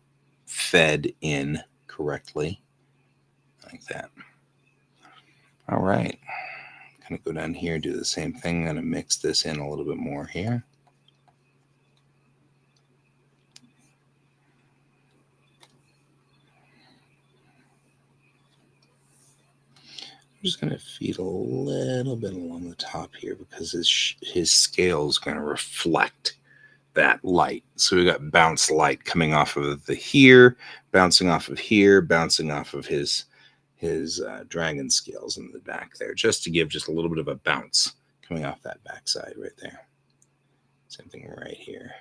fed in correctly. Like that. All right. Kind of go down here, do the same thing. I'm going to mix this in a little bit more here. I'm just going to feed a little bit along the top here because his scale is going to reflect that light. So we got bounce light coming off of the here, bouncing off of here, bouncing off of his dragon scales in the back there, just to give just a little bit of a bounce coming off that backside right there. Same thing right here.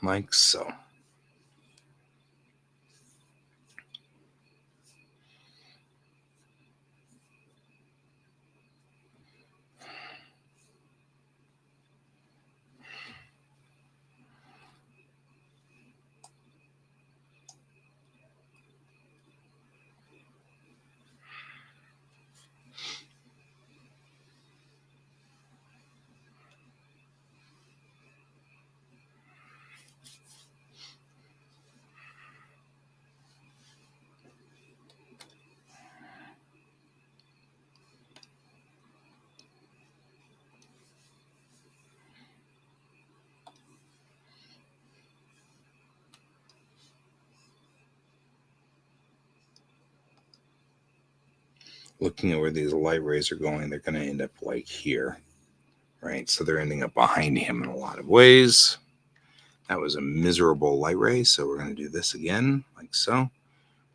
like so. Looking at where these light rays are going, they're going to end up like here, right? So they're ending up behind him in a lot of ways. That was a miserable light ray, so we're going to do this again, like so.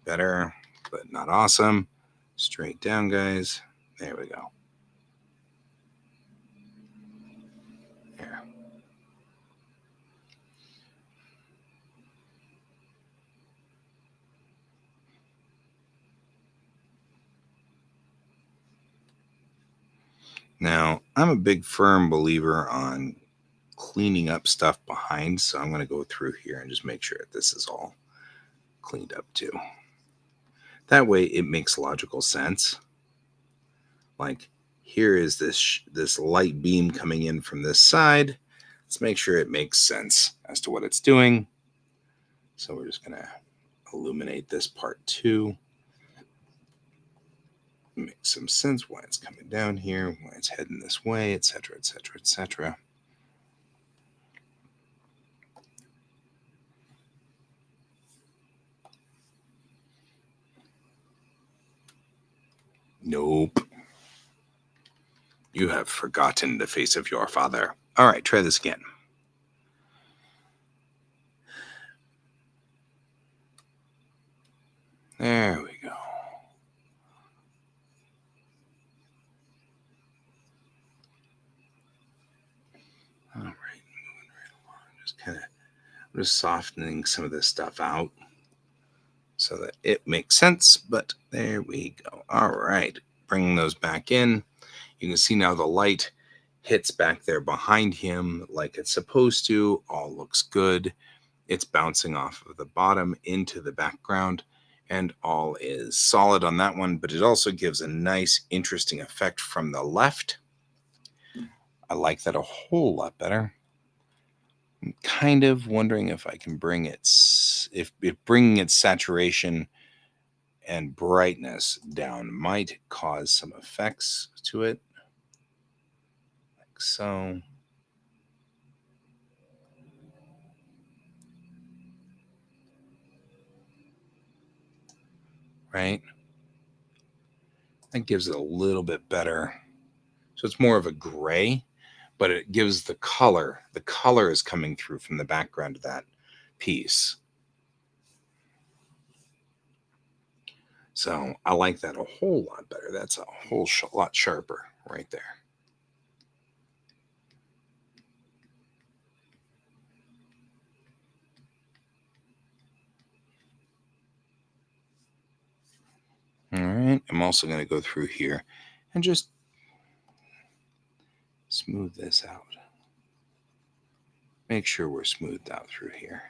Better, but not awesome. Straight down, guys. There we go. There. Now, I'm a big firm believer on cleaning up stuff behind, so I'm going to go through here and just make sure that this is all cleaned up too. That way it makes logical sense. Like, here is this light beam coming in from this side. Let's make sure it makes sense as to what it's doing. So we're just going to illuminate this part too. Make some sense why it's coming down here, why it's heading this way, etc., etc., etc. Nope. You have forgotten the face of your father. All right, try this again. There we go. All right, moving right along. Just kind of, I'm just softening some of this stuff out so that it makes sense, but there we go. All right, bringing those back in. You can see now the light hits back there behind him like it's supposed to. All looks good. It's bouncing off of the bottom into the background, and all is solid on that one, but it also gives a nice, interesting effect from the left. I like that a whole lot better. I'm kind of wondering if I can bring its, if bringing its saturation and brightness down might cause some effects to it, like so. Right? That gives it a little bit better. So it's more of a gray, but it gives the color. The color is coming through from the background of that piece. So I like that a whole lot better. That's a whole lot sharper right there. All right. I'm also going to go through here and just smooth this out. Make sure we're smoothed out through here.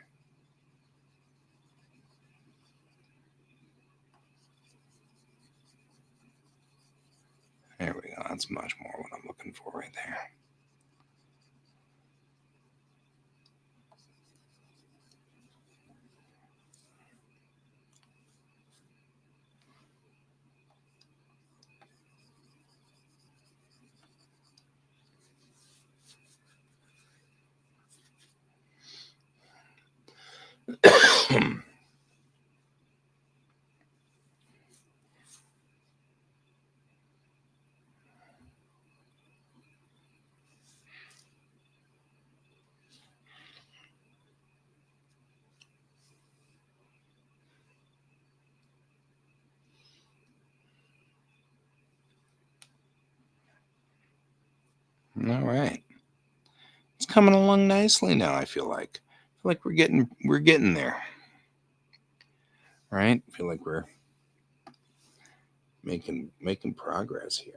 There we go. That's much more what I'm looking for right there. All right. It's coming along nicely now, I feel like. feel like we're getting there, right? I feel like we're making progress here.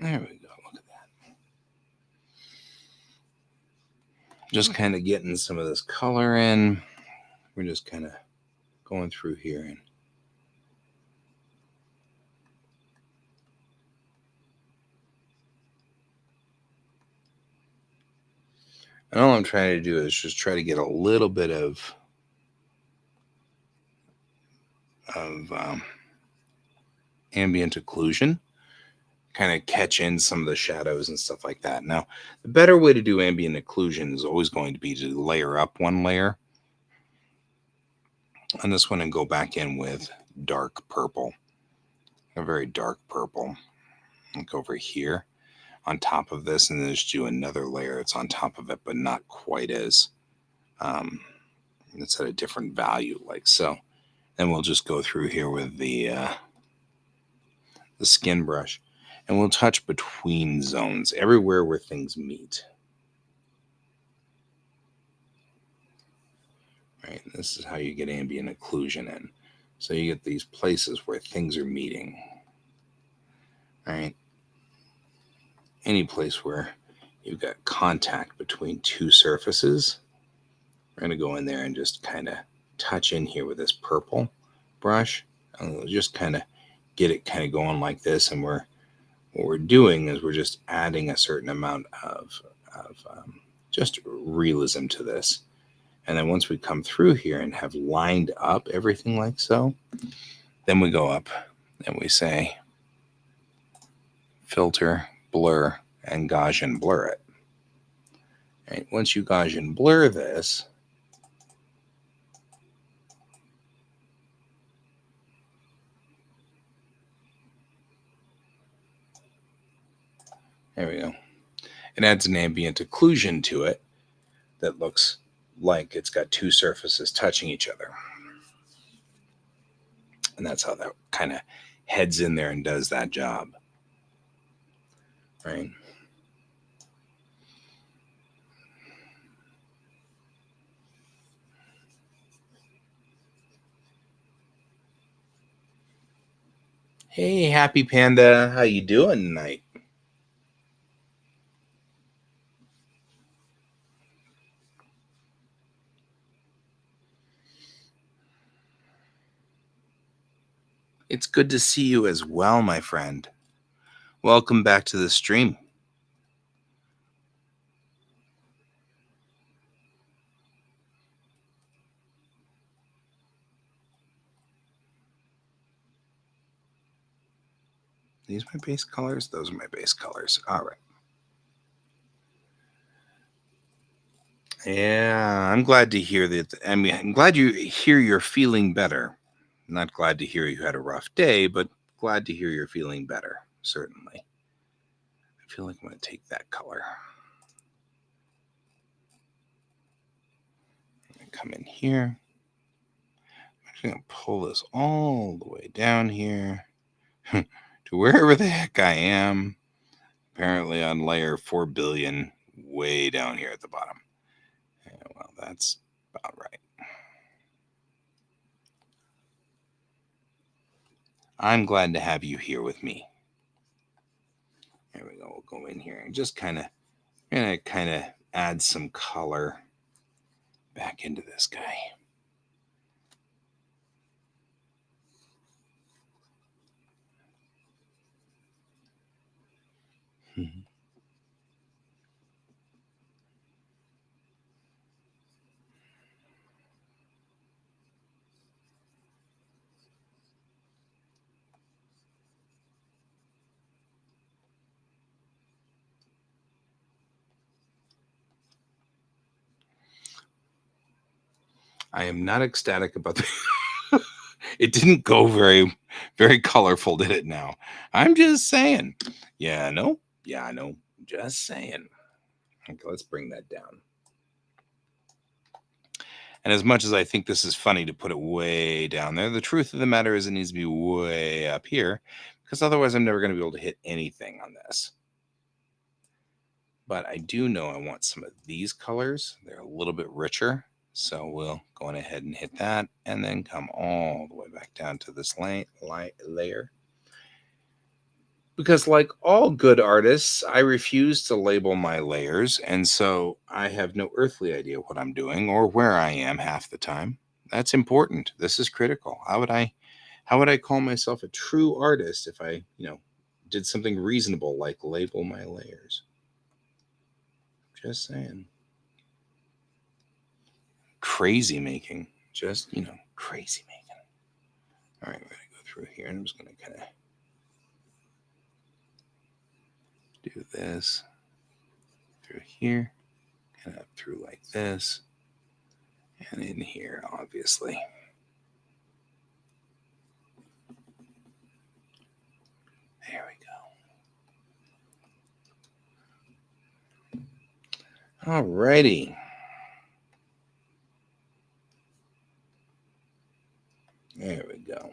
There we go. Look at that. Just kind of getting some of this color in. We're just kind of going through here and all I'm trying to do is just try to get a little bit of ambient occlusion, kind of catch in some of the shadows and stuff like that. Now, the better way to do ambient occlusion is always going to be to layer up one layer on this one and go back in with dark purple, a very dark purple. Look over here on top of this, and then just do another layer that's on top of it, but not quite as it's at a different value, like so. Then we'll just go through here with the skin brush, and we'll touch between zones, everywhere where things meet. Right, this is how you get ambient occlusion in. So you get these places where things are meeting. Right, any place where you've got contact between two surfaces, we're going to go in there and just kind of touch in here with this purple brush, and we'll just kind of get it kind of going like this. And what we're doing is we're just adding a certain amount of just realism to this. And then once we come through here and have lined up everything like so, then we go up and we say filter, blur, and Gaussian blur it. Right, once you Gaussian blur this, there we go. It adds an ambient occlusion to it that looks like it's got two surfaces touching each other. And that's how that kind of heads in there and does that job. Right? Hey, Happy Panda, how you doing tonight? It's good to see you as well, my friend. Welcome back to the stream. These my base colors? Those are my base colors. All right. Yeah, I'm glad to hear that. I mean, I'm glad you hear you're feeling better. Not glad to hear you had a rough day, but glad to hear you're feeling better, certainly. I feel like I'm going to take that color. Come in here. I'm actually going to pull this all the way down here to wherever the heck I am. Apparently on layer 4 billion, way down here at the bottom. Yeah, well, that's about right. I'm glad to have you here with me. There we go. We'll go in here and just kind of add some color back into this guy. I am not ecstatic about the. It didn't go very, very colorful, did it? Now, I'm just saying. Yeah, I know. Yeah, I know. Just saying. Okay, let's bring that down. And as much as I think this is funny to put it way down there, the truth of the matter is it needs to be way up here because otherwise I'm never going to be able to hit anything on this. But I do know I want some of these colors. They're a little bit richer. So we'll go on ahead and hit that and then come all the way back down to this light layer. Because, like all good artists, I refuse to label my layers, and so I have no earthly idea what I'm doing or where I am half the time. That's important. This is critical. How would I call myself a true artist if I, did something reasonable like label my layers? Just saying. Crazy making. Just, crazy making. All right, we're going to go through here and I'm just going to kind of do this through here, kind of through like this, and in here, obviously. There we go. Alrighty. There we go.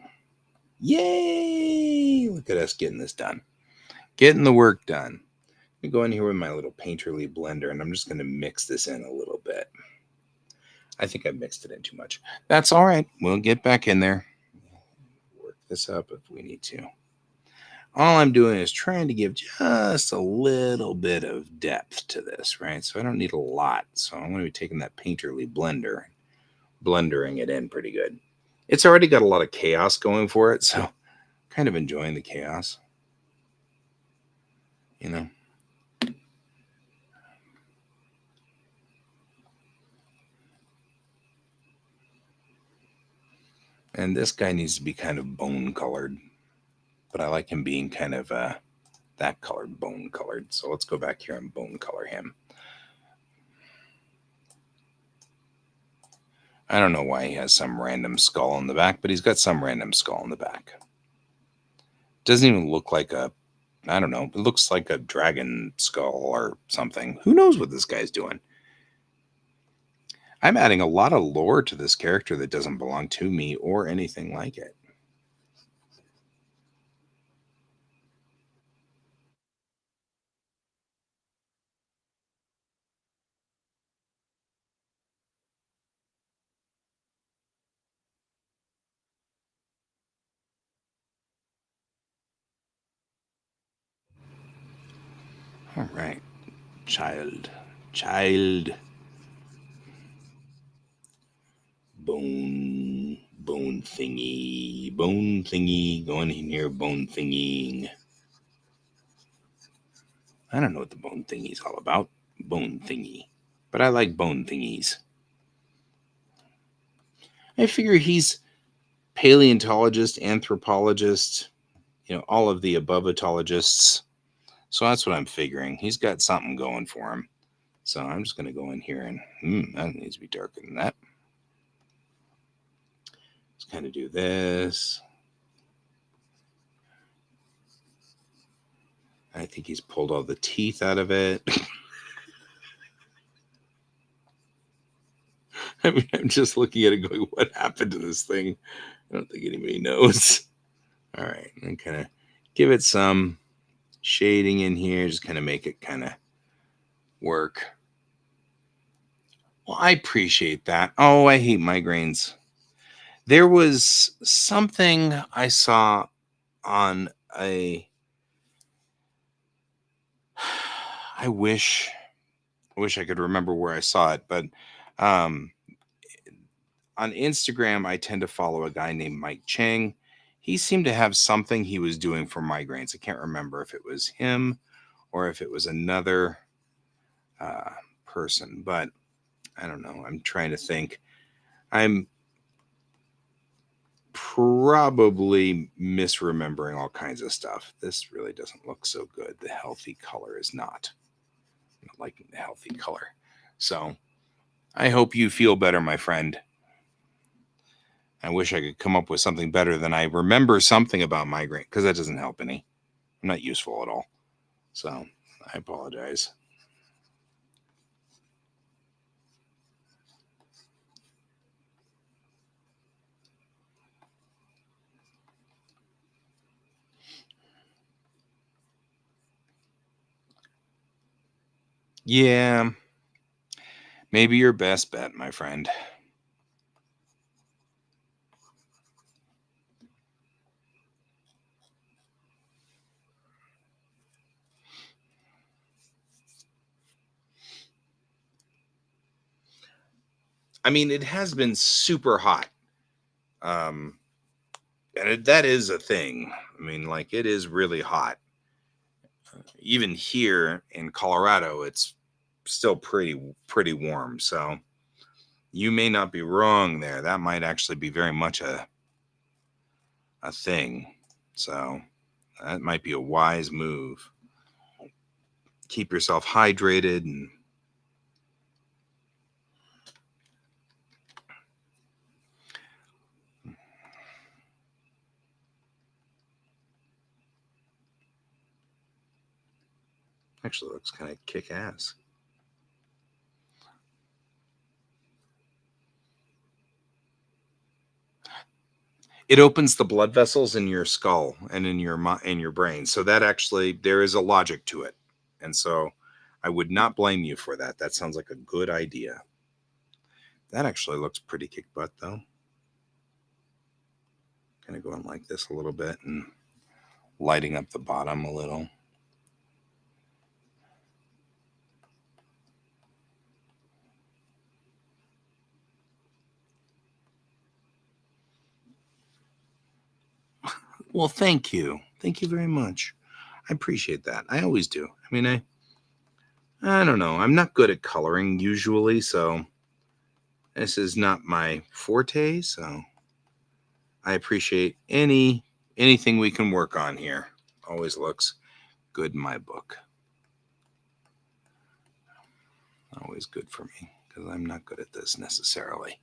Yay! Look at us getting this done. Getting the work done. Let me go in here with my little painterly blender and I'm just going to mix this in a little bit. I think I mixed it in too much. That's all right. We'll get back in there. Work this up if we need to. All I'm doing is trying to give just a little bit of depth to this, right? So I don't need a lot. So I'm going to be taking that painterly blender, blendering it in pretty good. It's already got a lot of chaos going for it, so kind of enjoying the chaos. And this guy needs to be kind of bone colored, but I like him being kind of that colored, bone colored. So let's go back here and bone color him. I don't know why he has some random skull in the back, but he's got some random skull in the back. Doesn't even look like I don't know, it looks like a dragon skull or something. Who knows what this guy's doing? I'm adding a lot of lore to this character that doesn't belong to me or anything like it. All right. Child. Bone thingy, going in here, bone thingying. I don't know what the bone thingy's all about. Bone thingy. But I like bone thingies. I figure he's paleontologist, anthropologist, all of the aboveologists. So that's what I'm figuring. He's got something going for him. So I'm just going to go in here and that needs to be darker than that. Just kind of do this. I think he's pulled all the teeth out of it. I mean, I'm just looking at it going, what happened to this thing? I don't think anybody knows. All right. And kind of give it some shading in here. Just kind of make it kind of work. Well, I appreciate that. Oh, I hate migraines. There was something I saw on I wish I could remember where I saw it, but um, on Instagram, I tend to follow a guy named Mike Chang. He seemed to have something he was doing for migraines. I can't remember if it was him or if it was another uh, person, but I don't know. I'm trying to think. I'm probably misremembering all kinds of stuff. This really doesn't look so good. The healthy color is not. I'm not liking the healthy color. So I hope you feel better, my friend. I wish I could come up with something better than I remember something about migraine, because that doesn't help any. I'm not useful at all. So I apologize. Yeah, maybe your best bet, my friend. I mean, it has been super hot. Um, and that is a thing. I mean, like, it is really hot. Even here in Colorado, it's still pretty warm. So you may not be wrong there. That might actually be very much a thing. So that might be a wise move. Keep yourself hydrated and actually looks kind of kick ass. It opens the blood vessels in your skull and in your brain. So that actually, there is a logic to it. And so I would not blame you for that. That sounds like a good idea. That actually looks pretty kick butt though. Kind of going like this a little bit and lighting up the bottom a little. Well, thank you. Thank you very much. I appreciate that. I always do. I mean, I don't know. I'm not good at coloring usually, so this is not my forte, so I appreciate anything we can work on here. Always looks good in my book. Always good for me because I'm not good at this necessarily.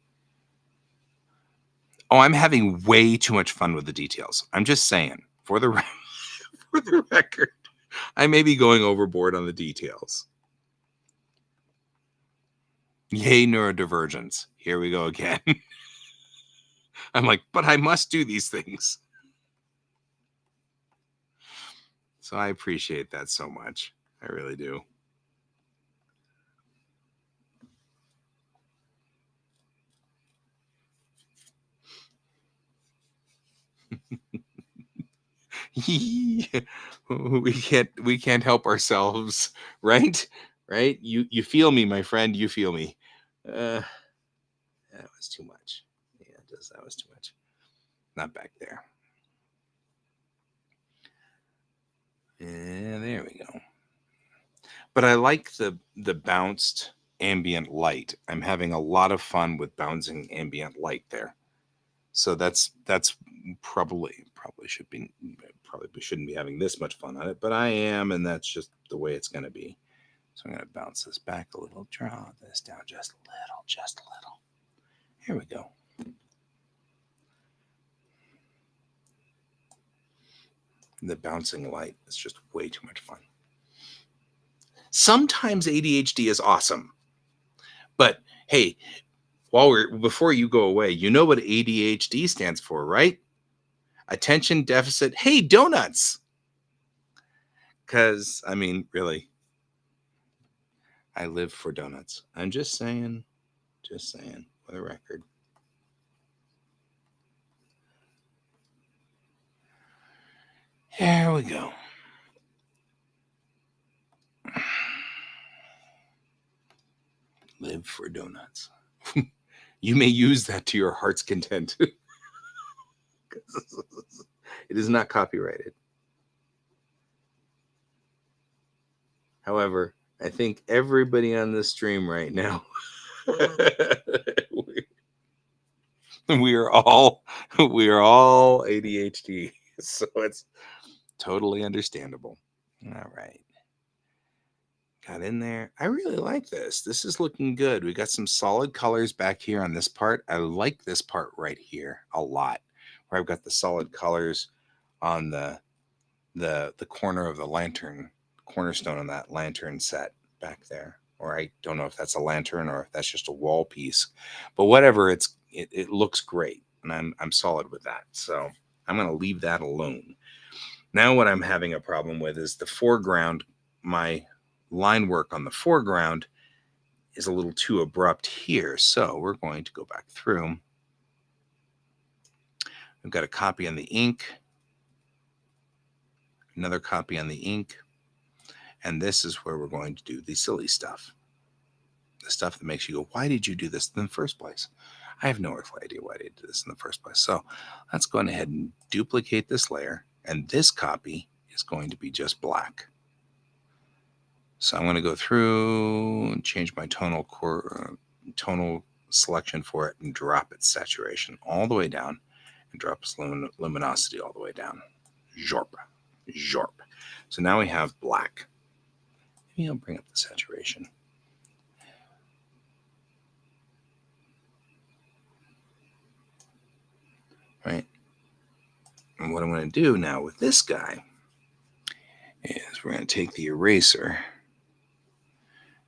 Oh, I'm having way too much fun with the details. I'm just saying, for the for the record, I may be going overboard on the details. Yay, neurodivergence. Here we go again. I'm like, but I must do these things. So I appreciate that so much. I really do. We can't help ourselves, right? Right? You feel me, my friend. You feel me. Uh, that was too much. Yeah, that was too much. Not back there. Yeah, there we go. But I like the bounced ambient light. I'm having a lot of fun with bouncing ambient light there. So that's probably shouldn't be having this much fun on it, but I am, and that's just the way it's going to be. So I'm going to bounce this back a little, draw this down just a little, just a little. Here we go. The bouncing light is just way too much fun. Sometimes ADHD is awesome, but hey, before you go away, you know what ADHD stands for, right? Attention deficit. Hey, donuts. Because I mean, really, I live for donuts. I'm just saying, for the record. Here we go. Live for donuts. You may use that to your heart's content. It is not copyrighted. However, I think everybody on this stream right now, we are all ADHD, so it's totally understandable. All right. Got in there. I really like this. This is looking good. We got some solid colors back here on this part. I like this part right here a lot, where I've got the solid colors on the corner of the lantern, cornerstone on that lantern set back there. Or I don't know if that's a lantern or if that's just a wall piece, but whatever. It looks great, and I'm solid with that. So I'm going to leave that alone. Now, what I'm having a problem with is the foreground. My line work on the foreground is a little too abrupt here. So we're going to go back through. I've got a copy on the ink, another copy on the ink, and this is where we're going to do the silly stuff. The stuff that makes you go, why did you do this in the first place? I have no earthly idea why I did this in the first place. So let's go ahead and duplicate this layer, and this copy is going to be just black. So I'm going to go through and change my tonal selection for it and drop its saturation all the way down and drop its luminosity all the way down. Jorp. Jorp. So now we have black. Maybe I'll bring up the saturation. Right. And what I'm going to do now with this guy is we're going to take the eraser.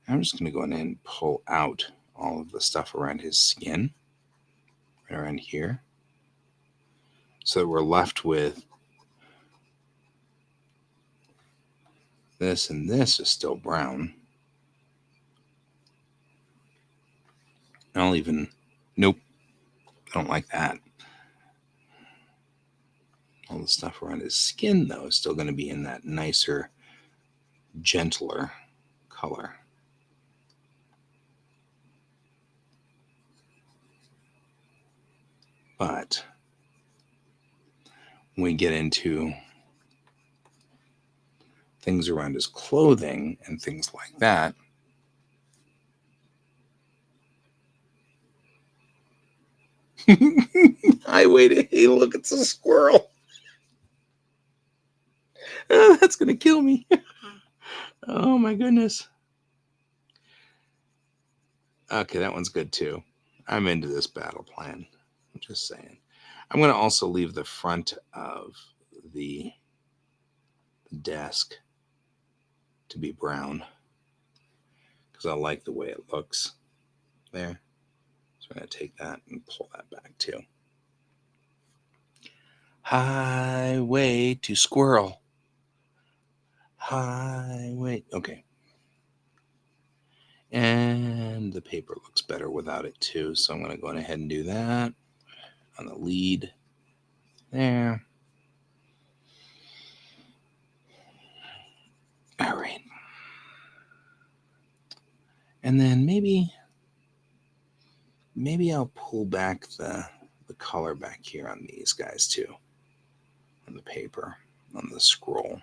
I'm just going to go in and pull out all of the stuff around his skin, right around here, so that we're left with this, and this is still brown. I'll even, nope, I don't like that. All the stuff around his skin, though, is still going to be in that nicer, gentler color. But when we get into things around his clothing and things like that, I waited. Hey, look, it's a squirrel. Oh, that's going to kill me. Oh, my goodness. Okay, that one's good too. I'm into this battle plan. I'm just saying. I'm going to also leave the front of the desk to be brown because I like the way it looks there. So I'm going to take that and pull that back too. Highway to squirrel. Highway. Okay. And the paper looks better without it too. So I'm going to go ahead and do that on the lead there. All right. And then maybe I'll pull back the color back here on these guys too, on the paper, on the scroll.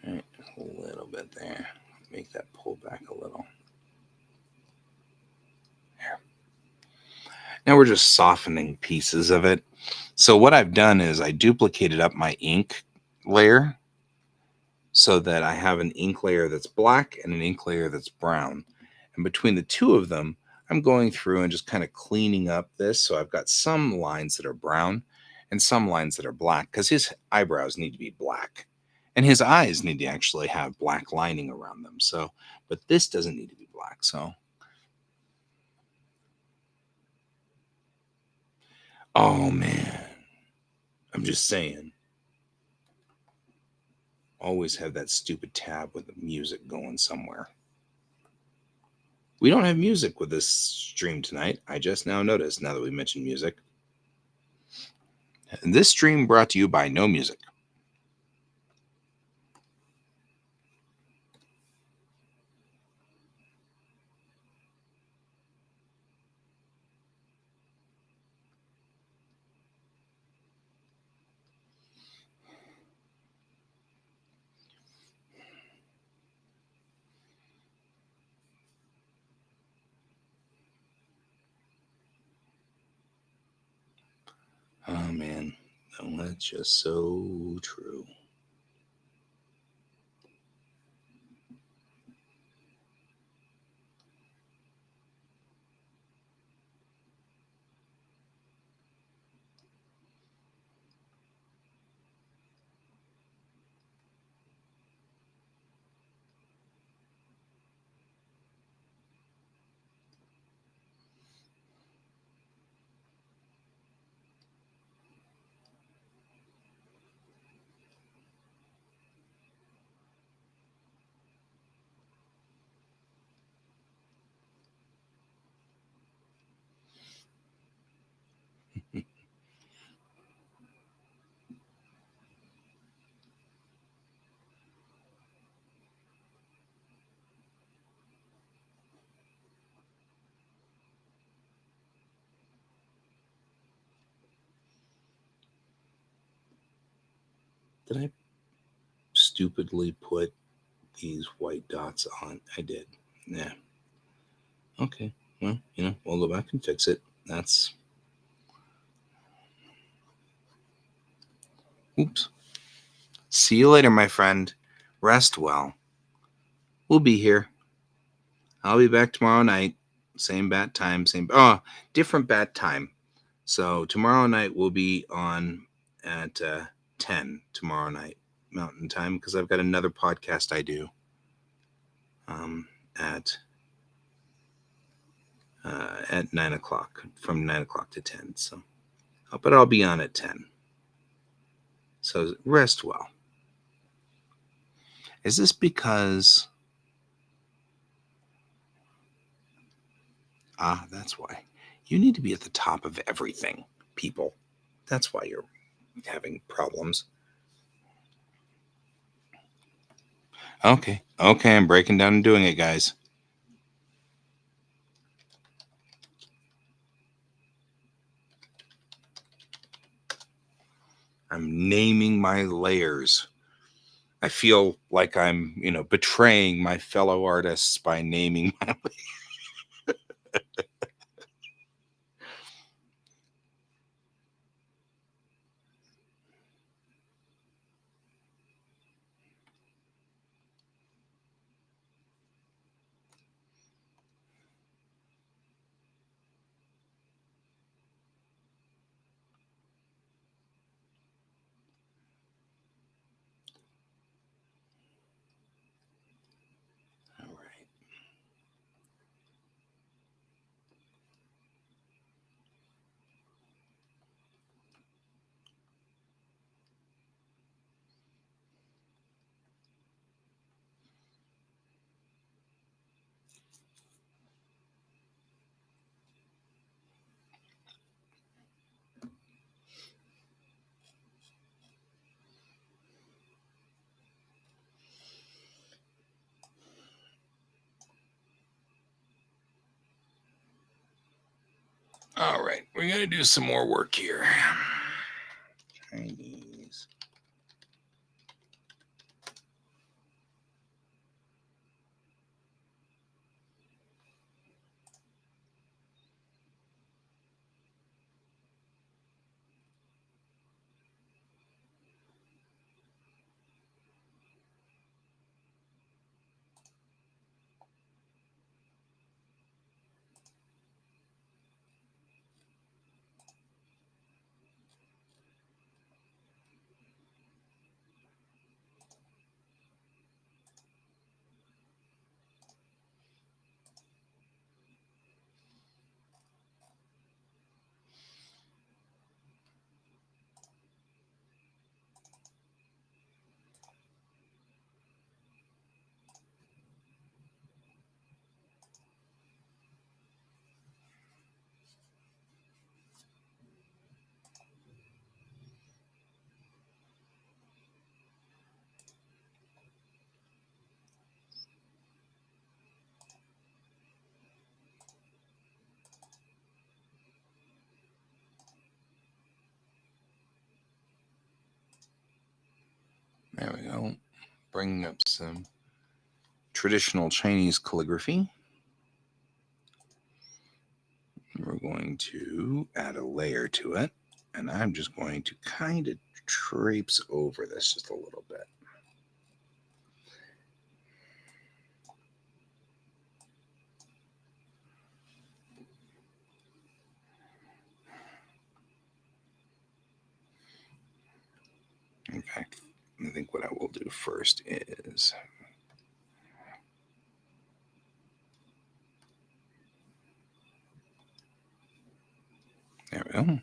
All right, a little bit there. Make that pull back a little. There. Now we're just softening pieces of it. So what I've done is I duplicated up my ink layer so that I have an ink layer that's black and an ink layer that's brown. And between the two of them, I'm going through and just kind of cleaning up this. So I've got some lines that are brown and some lines that are black because his eyebrows need to be black and his eyes need to actually have black lining around them. So, but this doesn't need to be black. So, oh man, I'm just saying. Always have that stupid tab with the music going somewhere. We don't have music with this stream tonight. I just now noticed, now that we mentioned music. And this stream brought to you by No Music. Oh man. Oh, that's just so true. Did I stupidly put these white dots on? I did. Yeah. Okay. Well, we'll go back and fix it. That's. Oops. See you later, my friend. Rest well. We'll be here. I'll be back tomorrow night. Same bat time, different bat time. So tomorrow night we'll be on at 10 tomorrow night Mountain Time because I've got another podcast I do at 9 o'clock, from 9 o'clock to 10. So, but I'll be on at 10. So rest well. Is this because? That's why. You need to be at the top of everything, people. That's why you're having problems. Okay. Okay, I'm breaking down and doing it, guys. I'm naming my layers. I feel like I'm, betraying my fellow artists by naming my layers. All right. All right. We're going to do some more work here. Chinese. There we go. Bringing up some traditional Chinese calligraphy. We're going to add a layer to it. And I'm just going to kind of traipse over this just a little bit. Okay. I think what I will do first is there we go.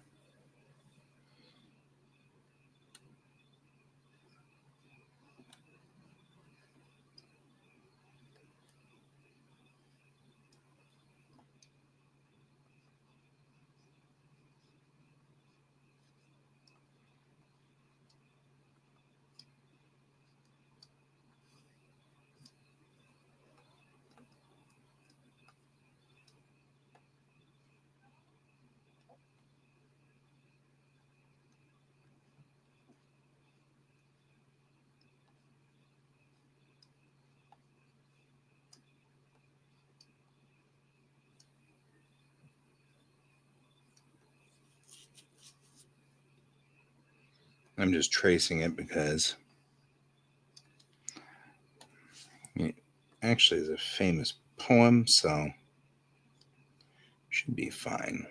I'm just tracing it because it actually is a famous poem, so should be fine.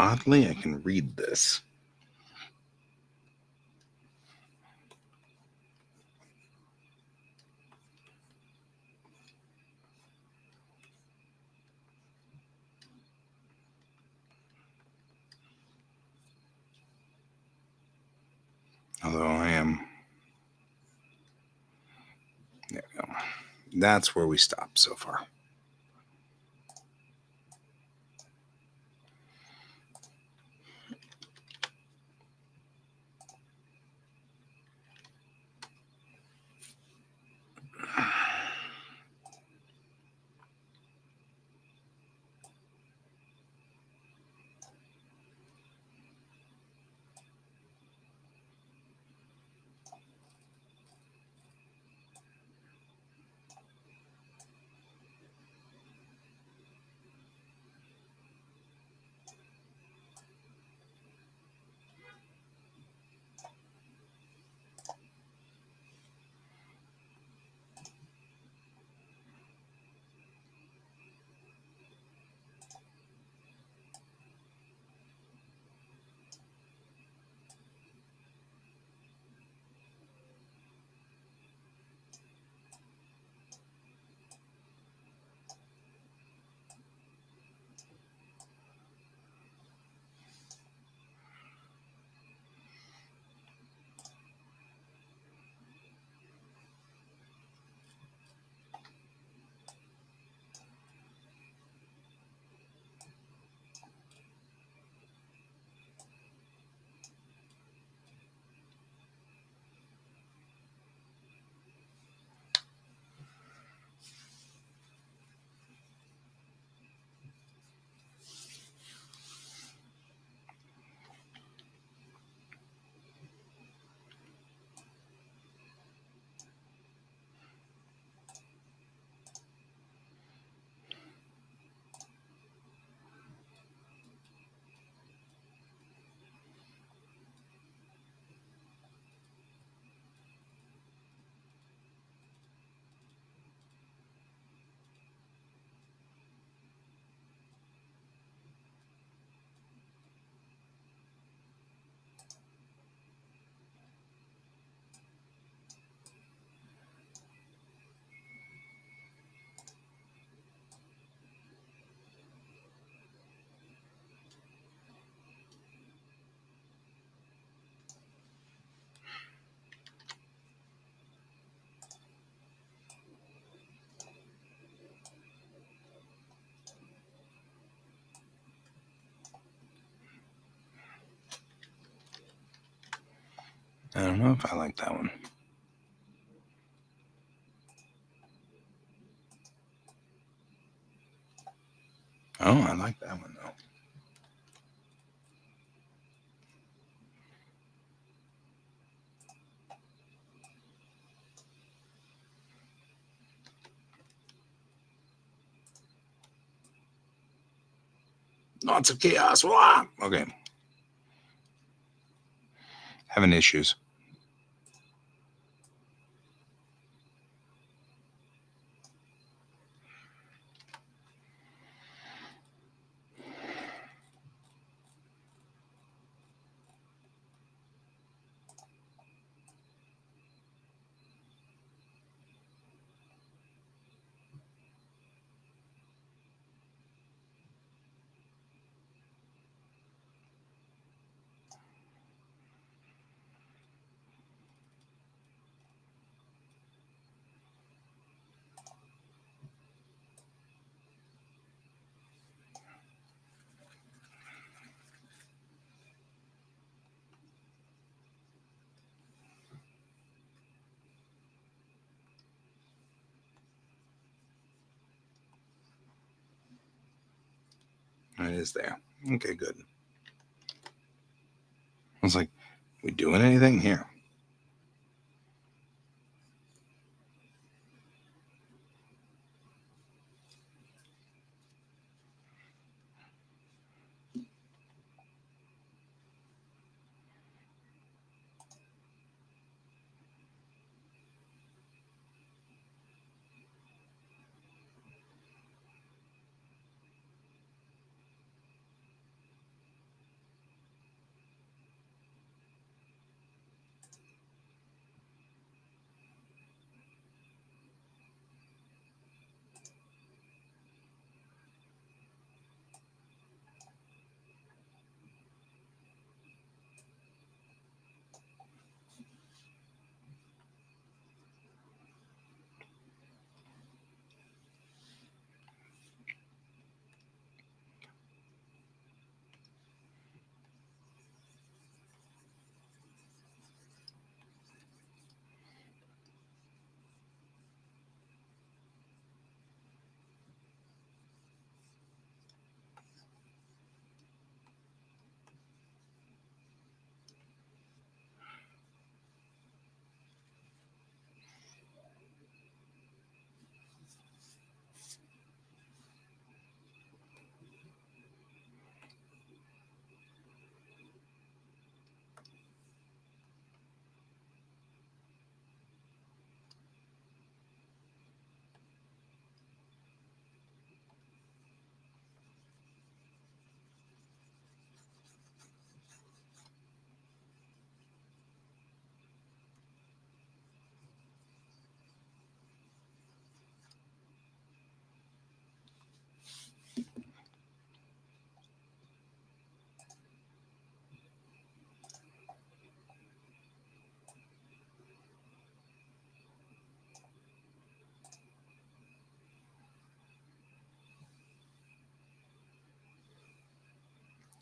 Oddly, I can read this. Although I am. There we go. That's where we stop so far. I don't know if I like that one. Oh, I like that one, though. Lots of chaos. Wah! Okay. Having issues. It is there. Okay, good. I was like, we doing anything here?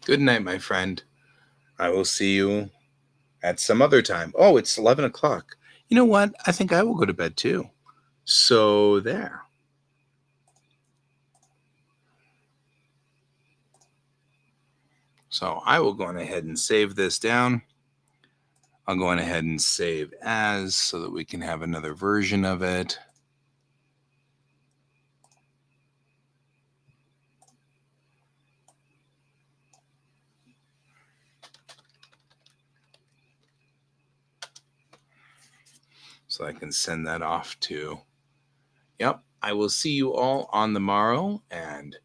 Good night, my friend. I will see you at some other time. Oh, it's 11 o'clock. You know what? I think I will go to bed too. So, there. So, I will go on ahead and save this down. I'll go on ahead and save as so that we can have another version of it. So I can send that off to. Yep, I will see you all on the morrow, and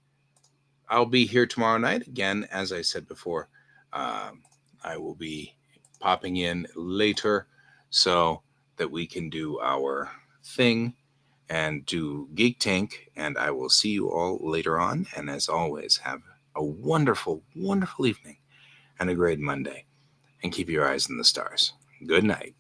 I'll be here tomorrow night again. As I said before, I will be popping in later so that we can do our thing and do Geek Tank. And I will see you all later on. And as always, have a wonderful, wonderful evening and a great Monday. And keep your eyes on the stars. Good night.